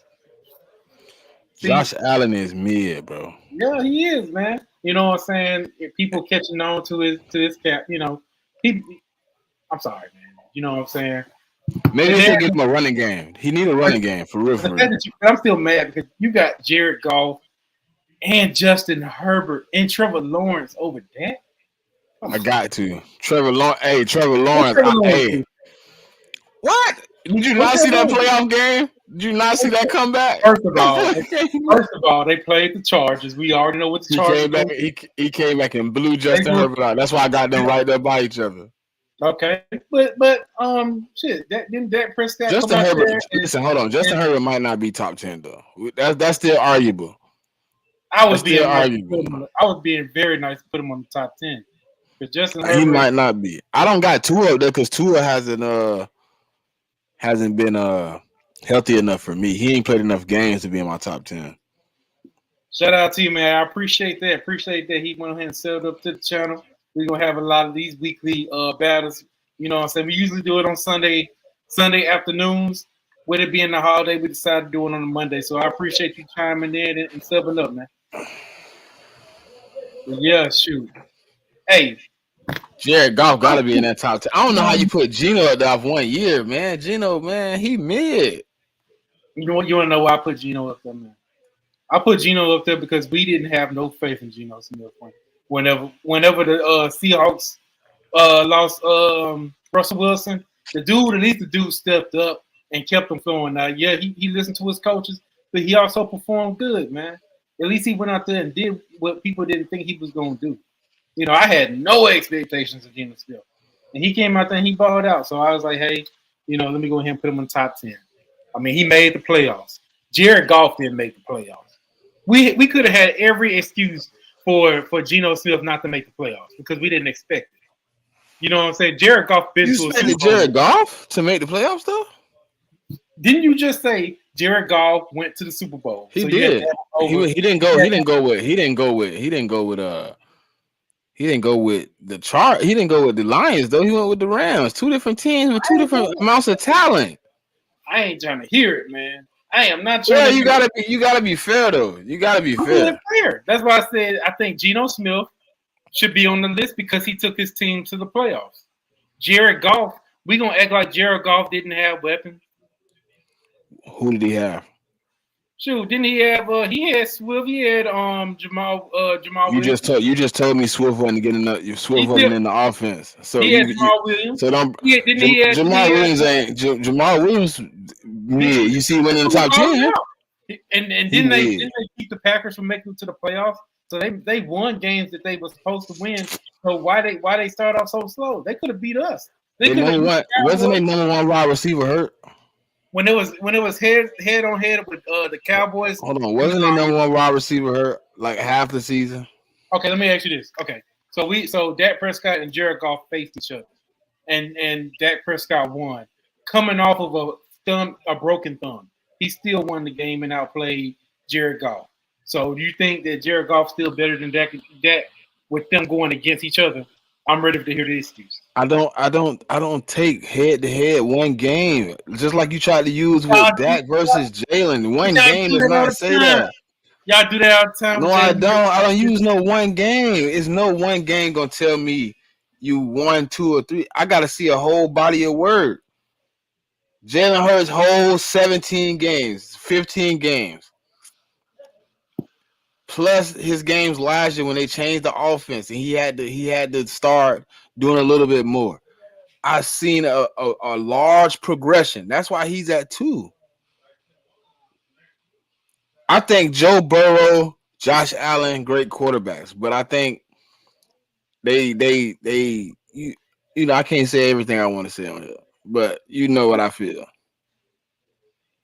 Josh Allen is mid, bro. Yeah, he is, man. You know what I'm saying? If people catching on to his cap, you know, I'm sorry, man. You know what I'm saying? Maybe they should give him a running game. He need a running game for real. I'm still mad because you got Jared Goff and Justin Herbert and Trevor Lawrence over that. I got to. Trevor Lawrence. Hey. What? Did you not see that playoff game? Did you not see that comeback? First of all, they played the Chargers. We already know what the Chargers. He came back and blew Justin Herbert out. That's why I got them right there by each other. Okay, but shit, didn't Dak Prescott? Justin Herbert. Listen, hold on. Justin Herbert might not be top 10 though. That's still arguable. I was being very nice to put him on the top 10. But Justin Herbert, he might not be. I don't got Tua up there because Tua hasn't been healthy enough for me. He ain't played enough games to be in my top 10. Shout out to you, man. I appreciate that. He went ahead and set it up to the channel. We're gonna have a lot of these weekly battles. You know what I'm saying? We usually do it on Sunday afternoons. With it being the holiday, we decided to do it on a Monday. So I appreciate you chiming in and subbing up, man. But yeah, shoot. Hey. Jared Goff gotta be in that top 10. I don't know how you put Geno up there 1 year, man. Geno, man, he mid. You wanna know why I put Geno up there, man? I put Geno up there because we didn't have no faith in Geno Smith. Whenever the Seahawks lost Russell Wilson, the dude stepped up and kept them going. Now, yeah, he listened to his coaches, but he also performed good, man. At least he went out there and did what people didn't think he was going to do. You know, I had no expectations of Geno Smith. and he came out there and he balled out. So I was like, hey, let me go ahead and put him in the top 10. I mean, he made the playoffs. Jared Goff didn't make the playoffs. We could have had every excuse for Geno Smith not to make the playoffs because we didn't expect it. You know what I'm saying? Jared Goff been to a Super Bowl. Jared Goff to make the playoffs though? Didn't you just say Jared Goff went to the Super Bowl? He did. He didn't go. He didn't go with the chart. He didn't go with the Lions though. He went with the Rams. Two different teams with two different amounts of talent. I ain't trying to hear it, man. I am not trying. Yeah, you gotta be fair though. You gotta be fair. That's why I said I think Geno Smith should be on the list because he took his team to the playoffs. Jared Goff, we gonna act like Jared Goff didn't have weapons. Who did he have? Shoot, didn't he have? He had Swift. He had Jamal. You just told me Swift wasn't getting enough. Swift wasn't in the offense. So he had Jamal Williams. So don't. Jamal Williams ain't Jamal Williams. Yeah, you see, went in the top 10. And didn't they keep the Packers from making it to the playoffs? So they won games that they were supposed to win. So why they start off so slow? They could have beat us. Wasn't their number one wide receiver hurt? When it was head on head with the Cowboys. Hold on, wasn't their number one wide receiver hurt like half the season? Okay, let me ask you this. Okay, so Dak Prescott and Jared Goff faced each other, and Dak Prescott won, coming off of a broken thumb. He still won the game and outplayed Jared Goff. So do you think that Jared Goff's still better than Dak with them going against each other? I'm ready to hear the excuse. I don't take head to head one game. Just like you tried to use with Dak versus Jalen. One game does not say that. Y'all do that all the time. No, I don't. I don't use no one game. It's no one game gonna tell me you won 2 or 3. I gotta see a whole body of work. Jalen Hurts whole 17 games, 15 games. Plus his games last year when they changed the offense and he had to start doing a little bit more. I've seen a large progression. That's why he's at 2. I think Joe Burrow, Josh Allen, great quarterbacks, but I think they I can't say everything I want to say on here, but you know what I feel.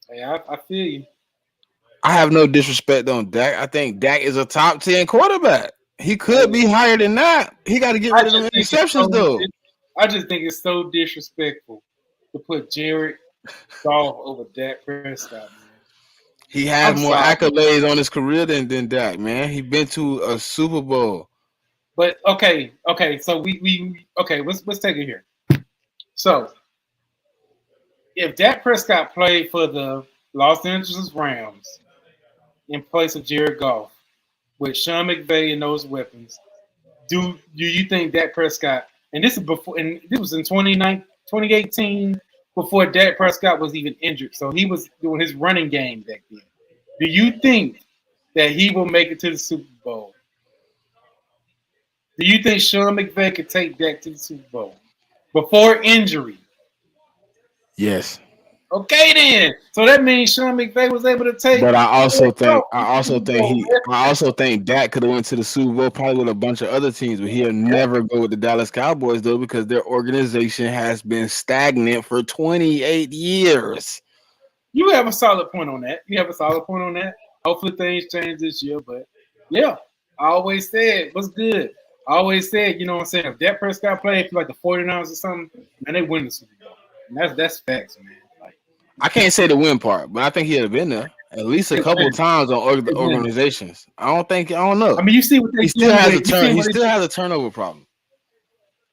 Hey, I feel you. I have no disrespect on Dak. I think Dak is a top 10 quarterback. He could be higher than that. He got to get rid of them interceptions, though. I just think it's so disrespectful to put Jared Goff over Dak Prescott, man. He has more accolades on his career than Dak, man. He's been to a Super Bowl. But okay. So let's take it here. So if Dak Prescott played for the Los Angeles Rams in place of Jared Goff with Sean McVay and those weapons, do you think Dak Prescott, and this is before, and this was in 2018 before Dak Prescott was even injured, so he was doing his running game back then. Do you think that he will make it to the Super Bowl? Do you think Sean McVay could take Dak to the Super Bowl before injury? Yes. Okay, then. So that means Sean McVay was able to take. But I also think Dak could have went to the Super Bowl probably with a bunch of other teams, but he'll never go with the Dallas Cowboys though because their organization has been stagnant for 28 years. You have a solid point on that. Hopefully things change this year, but yeah, I always said what's good. I always said, you know what I'm saying, if Dak Prescott played for like the 49ers or something, and they win the Super Bowl. And that's facts, man. I can't say the win part, but I think he'd have been there at least a couple of times on organizations. I don't know. I mean, you see what he still has a turnover problem.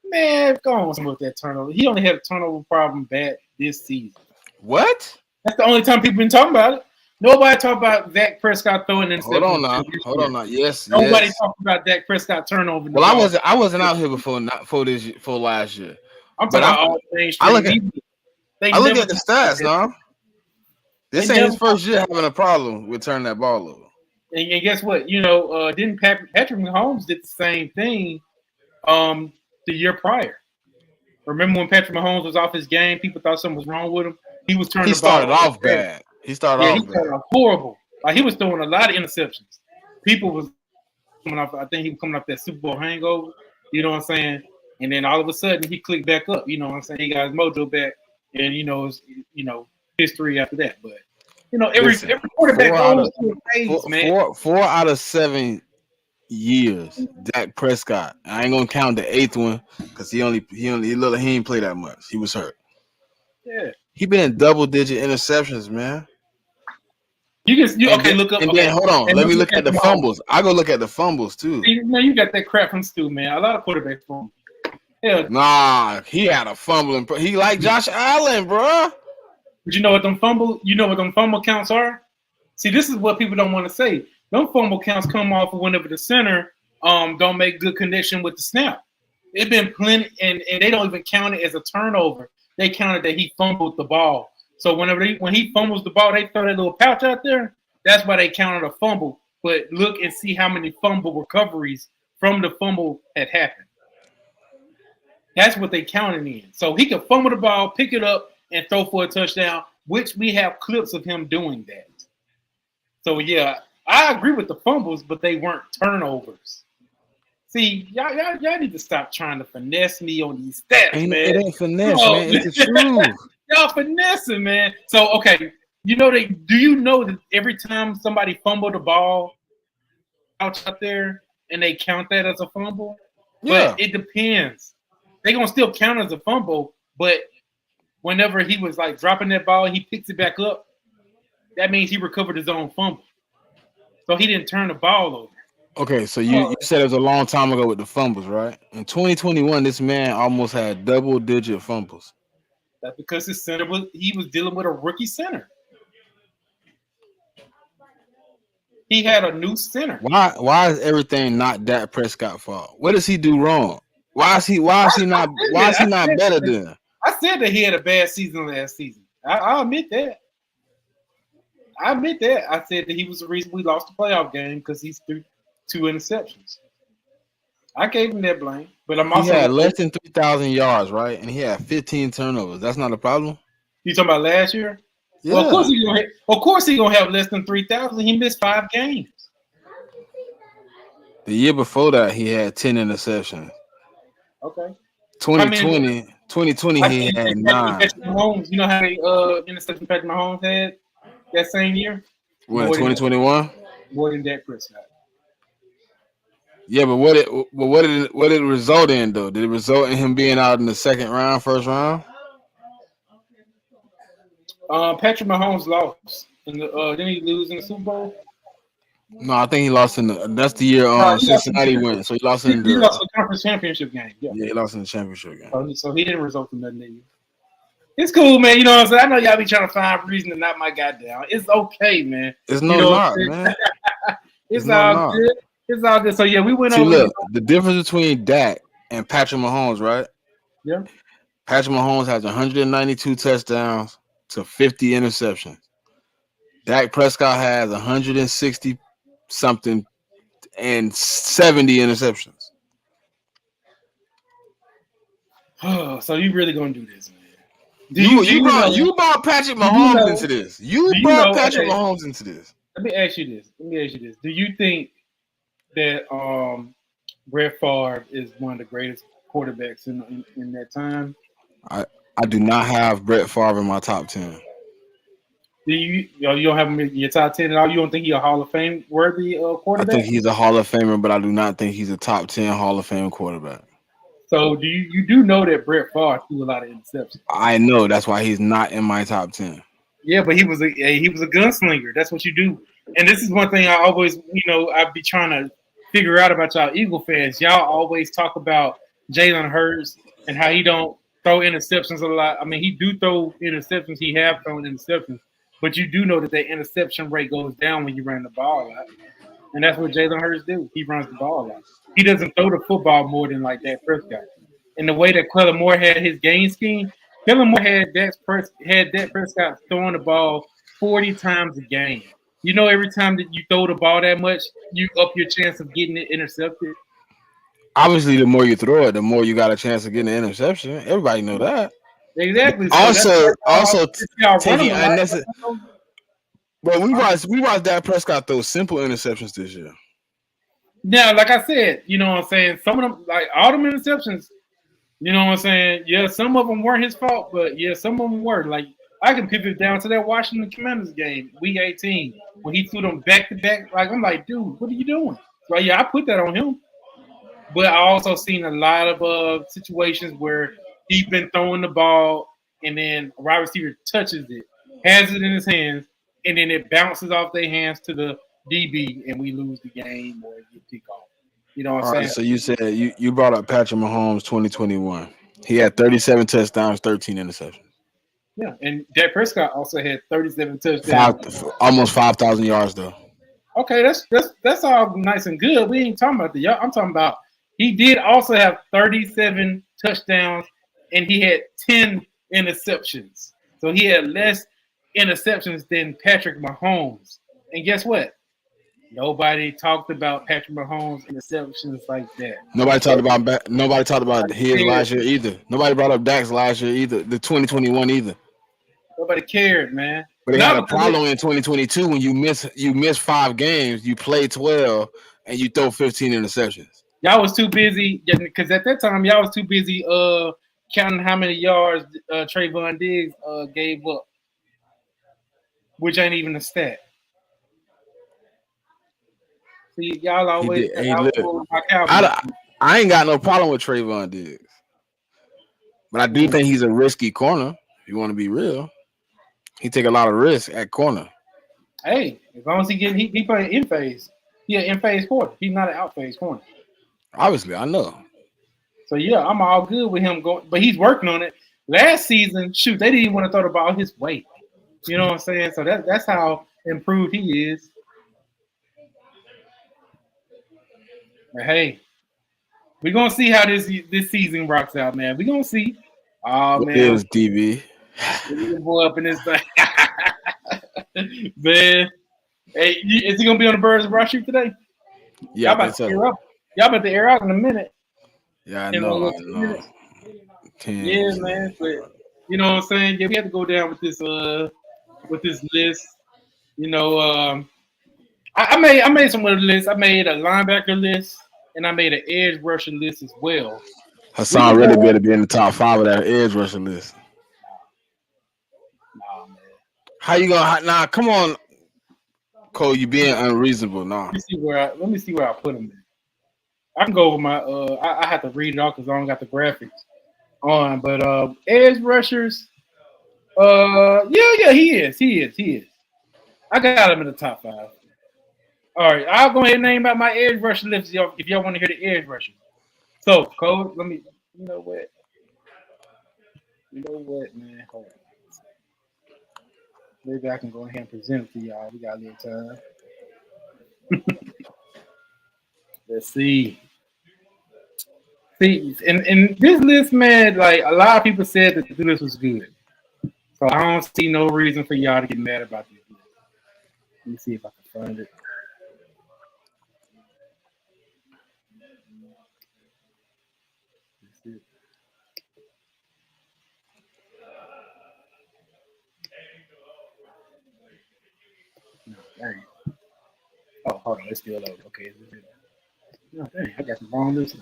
Man, go on with that turnover. He only had a turnover problem bad this season. What? That's the only time people been talking about it. Nobody talk about Dak Prescott throwing in. Hold on now. Yes. Nobody talking about Dak Prescott turnover. Well, I wasn't out here before last year. I'm talking about all things. I look at the stats, no. This ain't his first year having a problem with turning that ball over. And guess what? You know, didn't Patrick Mahomes did the same thing the year prior? Remember when Patrick Mahomes was off his game? People thought something was wrong with him. He started off bad. He started off horrible. Like he was throwing a lot of interceptions. People was coming off. I think he was coming off that Super Bowl hangover. You know what I'm saying? And then all of a sudden he clicked back up. You know what I'm saying? He got his mojo back, and it's history after that. But every quarterback goes through a phase, man. 4 out of 7 years, Dak Prescott. I ain't gonna count the 8th one because he ain't play that much. He was hurt. Yeah, he been in double-digit interceptions, man. Look up. And then hold on, let me look at the fumbles. I go look at the fumbles too. Man, you got that crap from Stu, man. A lot of quarterbacks fumble. Yeah. Nah, he had a fumbling. He like Josh Allen, bro. But you know what them fumble counts are? See, this is what people don't want to say. Them fumble counts come off of whenever the center don't make good connection with the snap. It's been plenty, and they don't even count it as a turnover. They counted that he fumbled the ball. So when he fumbles the ball, they throw that little pouch out there. That's why they counted a fumble. But look and see how many fumble recoveries from the fumble had happened. That's what they counted in. So he could fumble the ball, pick it up, and throw for a touchdown, which we have clips of him doing that. So, yeah, I agree with the fumbles, but they weren't turnovers. See, y'all need to stop trying to finesse me on these stats, man. It ain't finesse, man. It's the truth. Y'all finessing, man. So, okay, do you know that every time somebody fumbled the ball out there and they count that as a fumble? Yeah. But it depends. They're going to still count as a fumble, but whenever he was like dropping that ball, he picks it back up. That means he recovered his own fumble. So he didn't turn the ball over. Okay, so you said it was a long time ago with the fumbles, right? In 2021, this man almost had double-digit fumbles. That's because his center he was dealing with a rookie center. He had a new center. Why is everything not Dak Prescott's fault? What does he do wrong? Why is he not better than? I said that he had a bad season last season. I admit that. I said that he was the reason we lost the playoff game because he threw 2 interceptions. I gave him that blame, but I'm also he had less than 3,000 yards, right? And he had 15 turnovers. That's not a problem. You talking about last year? Yeah. Well, of course he's gonna have less than 3,000. He missed 5 games. The year before that, he had 10 interceptions. Okay. 2020, he had 9. Mahomes, you know how many interceptions Patrick Mahomes had that same year? What, 2021? More than Dak Prescott. Yeah, but what did it result in though? Did it result in him being out in the second round, first round? Patrick Mahomes lost. Didn't he lose in the Super Bowl? No, I think he lost that's the year Cincinnati went. So he lost in the conference championship game. Yeah, he lost in the championship game. So he didn't result in nothing. Either. It's cool, man. You know what I'm saying? I know y'all be trying to find a reason to knock my guy down. It's okay, man. It's not, man. It's all good. It's all good. So yeah, we went over. Look, the difference between Dak and Patrick Mahomes, right? Yeah. Patrick Mahomes has 192 touchdowns to 50 interceptions. Dak Prescott has 160 something and 70 interceptions. Oh, so you really gonna do this, man? You brought Patrick Mahomes into this. You brought Patrick Mahomes into this. Let me ask you this. Do you think that Brett Favre is one of the greatest quarterbacks in that time? I do not have Brett Favre in my top 10. Do you don't have him in your top 10 at all? You don't think he's a Hall of Fame worthy quarterback? I think he's a Hall of Famer, but I do not think he's a top 10 Hall of Fame quarterback. So do you do know that Brett Favre threw a lot of interceptions? I know. That's why he's not in my top 10. Yeah, but he was a gunslinger. That's what you do. And this is one thing I always, I'd be trying to figure out about y'all Eagle fans. Y'all always talk about Jalen Hurts and how he don't throw interceptions a lot. I mean, he do throw interceptions. He have thrown interceptions. But you do know that the interception rate goes down when you run the ball a lot. And that's what Jalen Hurts do. He runs the ball a lot. He doesn't throw the football more than like Dak Prescott. And the way that Kellen Moore had his game scheme, Kellen Moore had Dak Prescott throwing the ball 40 times a game. You know, every time that you throw the ball that much, you up your chance of getting it intercepted. Obviously, the more you throw it, the more you got a chance of getting an interception. Everybody know that. Exactly. So also taking unnecessary. But we watched Dak Prescott throw simple interceptions this year. Now, like I said, you know what I'm saying? Some of them, like all them interceptions, You know what I'm saying? Yeah, some of them weren't his fault, but yeah, some of them were. Like I can pivot down to that Washington Commanders game, Week 18, when he threw them back to back. Like I'm like, dude, what are you doing? So yeah, I put that on him. But I also seen a lot of situations where he's been throwing the ball and then a wide receiver touches it, has it in his hands, and then it bounces off their hands to the DB, and we lose the game or get kicked off. You know what All I'm right, saying? so you said you brought up Patrick Mahomes 2021. He had 37 touchdowns, 13 interceptions. Yeah, and Dak Prescott also had 37 touchdowns. Almost 5,000 yards though. Okay, that's all nice and good. We ain't talking about I'm talking about he did also have 37 touchdowns and he had 10 interceptions. So he had less interceptions than Patrick Mahomes. And guess what? Nobody talked about Patrick Mahomes interceptions like that. Nobody talked about his last year either. Nobody brought up Dak's last year either. The 2021 either. Nobody cared, man. But they had a problem in 2022 when you miss 5 games, you play 12, and you throw 15 interceptions. Y'all was too busy because at that time y'all was too busy counting how many yards Trayvon Diggs gave up, which ain't even a stat. See, y'all always. I ain't got no problem with Trayvon Diggs, but I do think he's a risky corner. If you want to be real, he take a lot of risk at corner. Hey, as long as he play in phase, he an in phase corner. He's not an out phase corner. Obviously, I know. So yeah, I'm all good with him going, but he's working on it. Last season, shoot, they didn't even want to throw the ball his way. You know what I'm saying? So that's how improved he is. But hey, we're gonna see how this season rocks out, man. We're gonna see. Oh man, it was DB. Boy up in this thing. Man, hey, is he gonna be on the Birds of Rush today? Yeah, y'all about to air up. Y'all about to air out in a minute. Yeah, I know. Yeah, man. But you know what I'm saying? Yeah, we have to go down with this list. You know, I made some other lists. I made a linebacker list and I made an edge rusher list as well. Hassan really better be in the top 5 of that edge rusher list. Nah, man. How you gonna? Nah, come on, Cole. You being unreasonable. Nah. Let me see where I put him in. I can go over my. I have to read it off because I don't got the graphics on. But edge rushers. Yeah, he is. I got him in the top 5. All right, I'll go ahead and name out my edge rusher list if y'all want to hear the edge rushers. So, Cole, let me. You know what, man? Hold on. Maybe I can go ahead and present it to y'all. We got a little time. Let's see. See, and this list, man, like a lot of people said that the list was good. So I don't see no reason for y'all to get mad about this list. Let me see if I can find it. No, dang. Oh, hold on, it's still loaded. Okay, no, dang, I got the wrong list.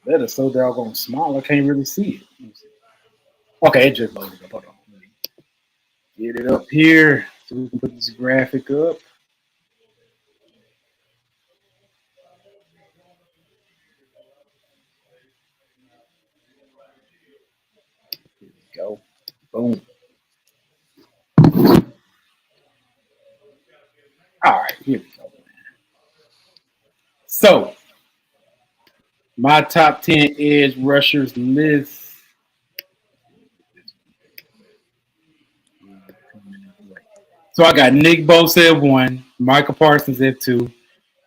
That is so doggone small. I can't really see it. Okay, it just loaded up. Hold on. Get it up here so we can put this graphic up. Here we go. Boom. All right, here we go. So, my top 10 edge rushers list. So I got Nick Bosa at 1, Michael Parsons at 2,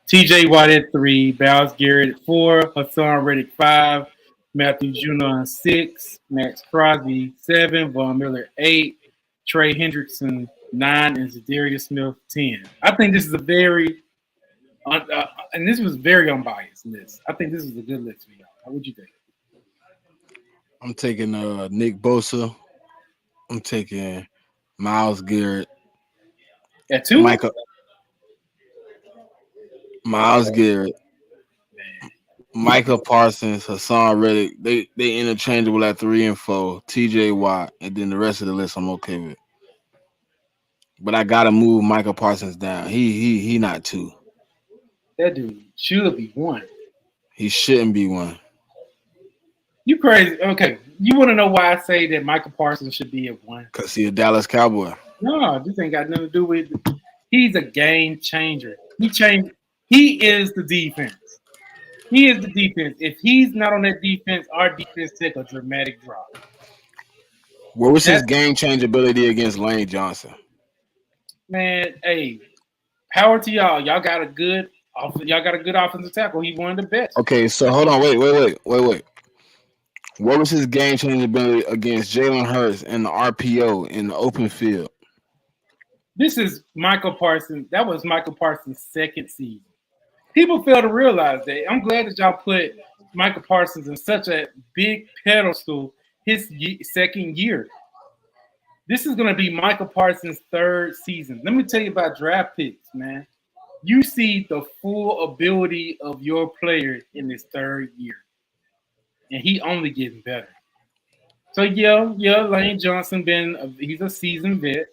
T.J. Watt at 3, Myles Garrett at 4, Hassan Reddick 5, Matthew Judon 6, Max Crosby 7, Von Miller 8, Trey Hendrickson 9, and Zadarius Smith 10. I think this is a very and this was very unbiased list. I think this is a good list for y'all. How would you think? I'm taking Nick Bosa. I'm taking Myles Garrett. At 2? Myles Garrett. Micah Parsons, Hassan Reddick, they interchangeable at 3 and 4. TJ Watt, and then the rest of the list I'm okay with. But I gotta move Micah Parsons down. He not 2. That dude should be 1. He shouldn't be 1. You crazy? Okay, you want to know why I say that Micah Parsons should be at 1? Cause he a Dallas Cowboy. No, this ain't got nothing to do with. He's a game changer. He is the defense. He is the defense. If he's not on that defense, our defense take a dramatic drop. What was his game change ability against Lane Johnson? Man, hey, power to y'all. Y'all got a good offensive tackle. He one of the best. Okay, so hold on, wait. What was his game changing ability against Jalen Hurts in the RPO in the open field? This is Michael Parsons. That was Michael Parsons' second season. People fail to realize that. I'm glad that y'all put Michael Parsons in such a big pedestal his second year. This is going to be Michael Parsons' third season. Let me tell you about draft picks, man. You see the full ability of your player in his third year. And he only getting better. So, yeah, Lane Johnson he's a seasoned vet.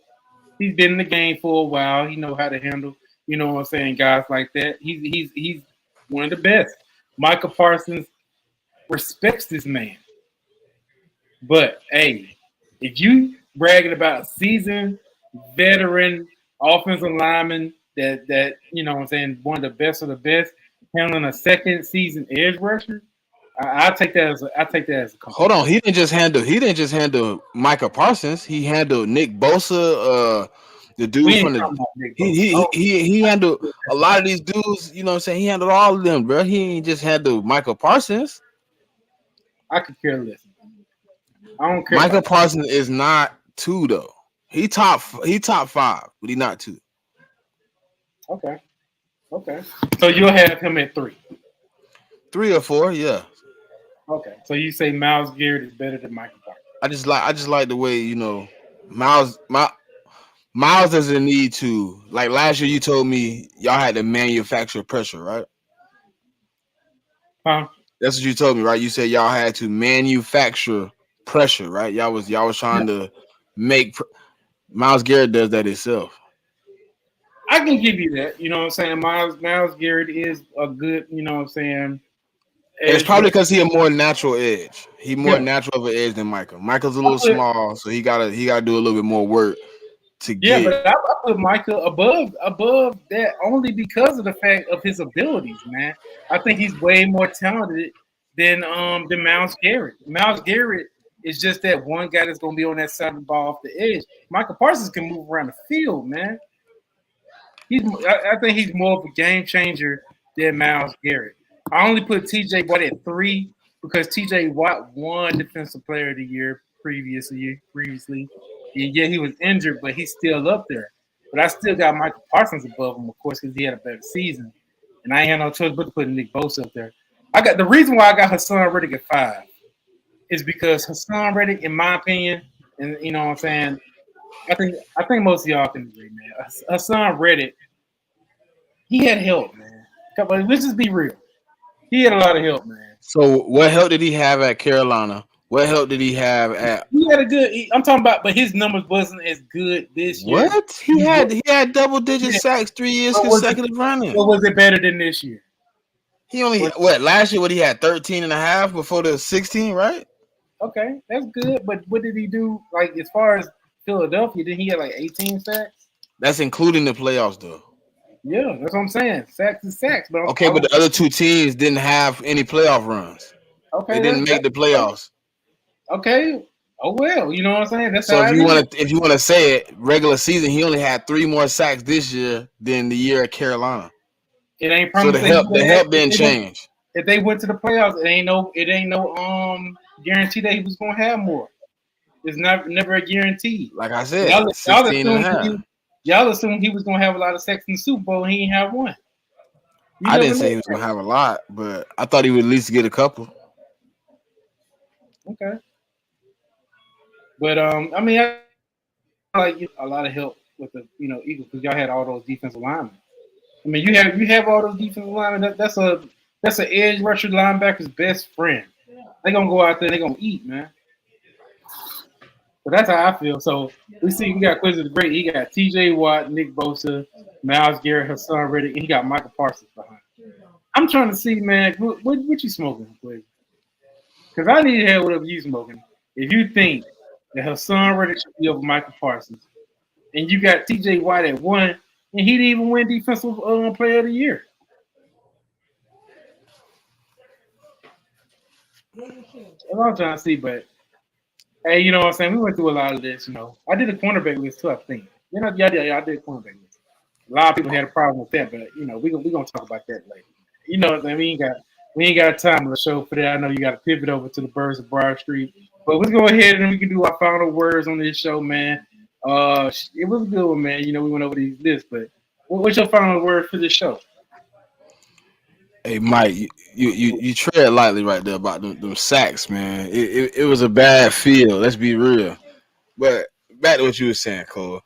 He's been in the game for a while. He know how to handle, you know what I'm saying, guys like that. He's one of the best. Michael Parsons respects this man. But, hey, if you bragging about seasoned veteran offensive lineman that you know what I'm saying, one of the best of the best, handling a second season edge rusher, I take that as a compliment. Hold on, he didn't just handle Micah Parsons. He handled Nick Bosa, the dude from the he handled a lot of these dudes. You know what I'm saying? He handled all of them, bro. He ain't just handled Micah Parsons. I could care less. I don't care. Micah Parsons is not 2 though. He top 5, but he not 2. Okay. So you'll have him at 3. 3 or 4, yeah. Okay, so you say Myles Garrett is better than Michael Parsons. I just like the way, you know, Myles doesn't need to, like last year you told me y'all had to manufacture pressure, right? Huh? That's what you told me, right? You said y'all had to manufacture pressure, right? Y'all was trying to make Myles Garrett does that himself. I can give you that. You know what I'm saying? Myles Garrett is a good, you know what I'm saying? It's probably because he a more natural edge. He more natural of an edge than Michael. Michael's a little small, so he gotta do a little bit more work to get. Yeah, but I put Michael above that only because of the fact of his abilities, man. I think he's way more talented than Myles Garrett. Myles Garrett is just that one guy that's gonna be on that side of the ball off the edge. Michael Parsons can move around the field, man. I think he's more of a game changer than Myles Garrett. I only put TJ Watt at 3 because TJ Watt won Defensive Player of the Year previously. And yeah, he was injured, but he's still up there. But I still got Michael Parsons above him, of course, because he had a better season. And I ain't had no choice but to put Nick Bosa up there. The reason why I got Hassan Reddick at 5 is because Hassan Reddick, in my opinion, and you know what I'm saying, I think most of y'all can agree, man. Hassan Reddick, he had help, man. Let's just be real. He had a lot of help, man. So what help did he have at Carolina? What help did he have at? He had a good. I'm talking about, but his numbers wasn't as good this year. What he had double-digit sacks 3 years consecutive running. What was it better than this year? He only last year? What he had 13.5 before the 16, right? Okay, that's good. But what did he do? Like as far as Philadelphia, did he have like 18 sacks? That's including the playoffs, though. Yeah, that's what I'm saying. Sacks is sacks, but okay, but the other 2 teams didn't have any playoff runs. Okay, they didn't make the playoffs. Okay. Oh well, you know what I'm saying. That's so if you want to say it, regular season, he only had 3 more sacks this year than the year at Carolina. It ain't so the help didn't change. If they went to the playoffs, it ain't no guarantee that he was gonna have more. It's never a guarantee. Like I said, y'all assumed he was gonna have a lot of sacks in the Super Bowl, and he ain't have one. I didn't say he was gonna have a lot, but I thought he would at least get a couple. Okay. But I mean, I like a lot of help with the Eagles because y'all had all those defensive linemen. I mean, you have all those defensive linemen. That's That's an edge rusher linebacker's best friend. They're gonna go out there, they're gonna eat, man. But that's how I feel. So we got Quizzy the Great. He got T.J. Watt, Nick Bosa, Myles Garrett, Hassan Reddick, and he got Michael Parsons behind. I'm trying to see, man, what you smoking, Quizzy? Because I need to hear whatever you smoking. If you think that Hassan Reddick should be over Michael Parsons, and you got T.J. Watt at 1, and he didn't even win Defensive Player of the Year. That's what I'm trying to see, but hey, you know what I'm saying? We went through a lot of this, you know. I did a cornerback list too, I think. You know, yeah, I did a cornerback list. A lot of people had a problem with that, but you know, we're gonna talk about that later. You know what I'm saying? We ain't got time on the show for that. I know you gotta pivot over to the Birds of Broad Street. But let's go ahead and we can do our final words on this show, man. It was a good one, man. You know, we went over these lists, but what's your final word for this show? Hey Mike, you tread lightly right there about them sacks, man. It was a bad feel. Let's be real. But back to what you were saying, Cole.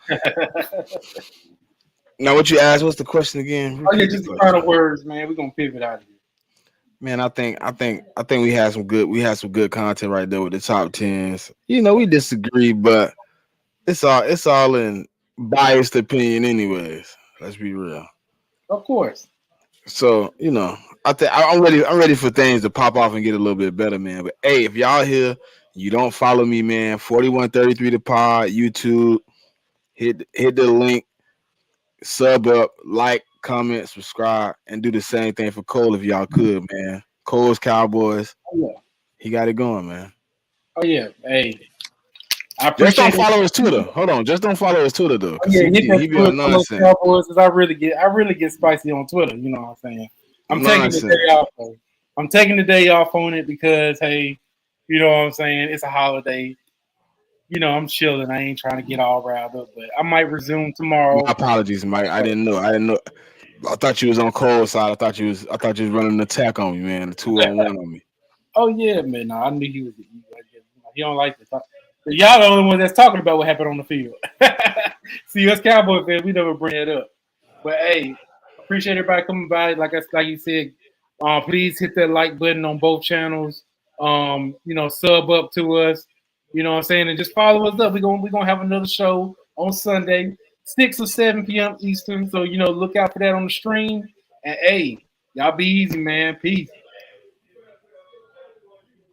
Now, what you asked? What's the question again? Oh yeah, just the final words, man. We're gonna pivot out of here. Man, I think we had some good content right there with the top 10s. You know, we disagree, but it's all in biased opinion, anyways. Let's be real. Of course. So, you know, I'm ready for things to pop off and get a little bit better, man. But hey, if y'all here, you don't follow me, man. 4133 the pod, YouTube. Hit the link, sub up, like, comment, subscribe, and do the same thing for Cole if y'all could, man. Cole's Cowboys. Oh, yeah. He got it going, man. Oh yeah. Hey. Just don't follow his Twitter. Hold on, just don't follow his Twitter though. Yeah, he be on nonsense. Cowboys, I really get spicy on Twitter. You know what I'm saying? I'm taking the day off. Though. I'm taking the day off on it because hey, you know what I'm saying? It's a holiday. You know, I'm chilling. I ain't trying to get all riled up, but I might resume tomorrow. My apologies, Mike. I didn't know. I thought you was on Cole's side. I thought you was running an attack on me, man. 2-on-1 on me. Oh yeah, man. No, I knew he was. He don't like this. Y'all the only one that's talking about what happened on the field. See, us Cowboy fans, we never bring it up. But hey, appreciate everybody coming by. Like you said, please hit that like button on both channels. You know, sub up to us. You know what I'm saying? And just follow us up. We're gonna have another show on Sunday, 6 or 7 p.m. Eastern. So, you know, look out for that on the stream. And hey, y'all be easy, man. Peace.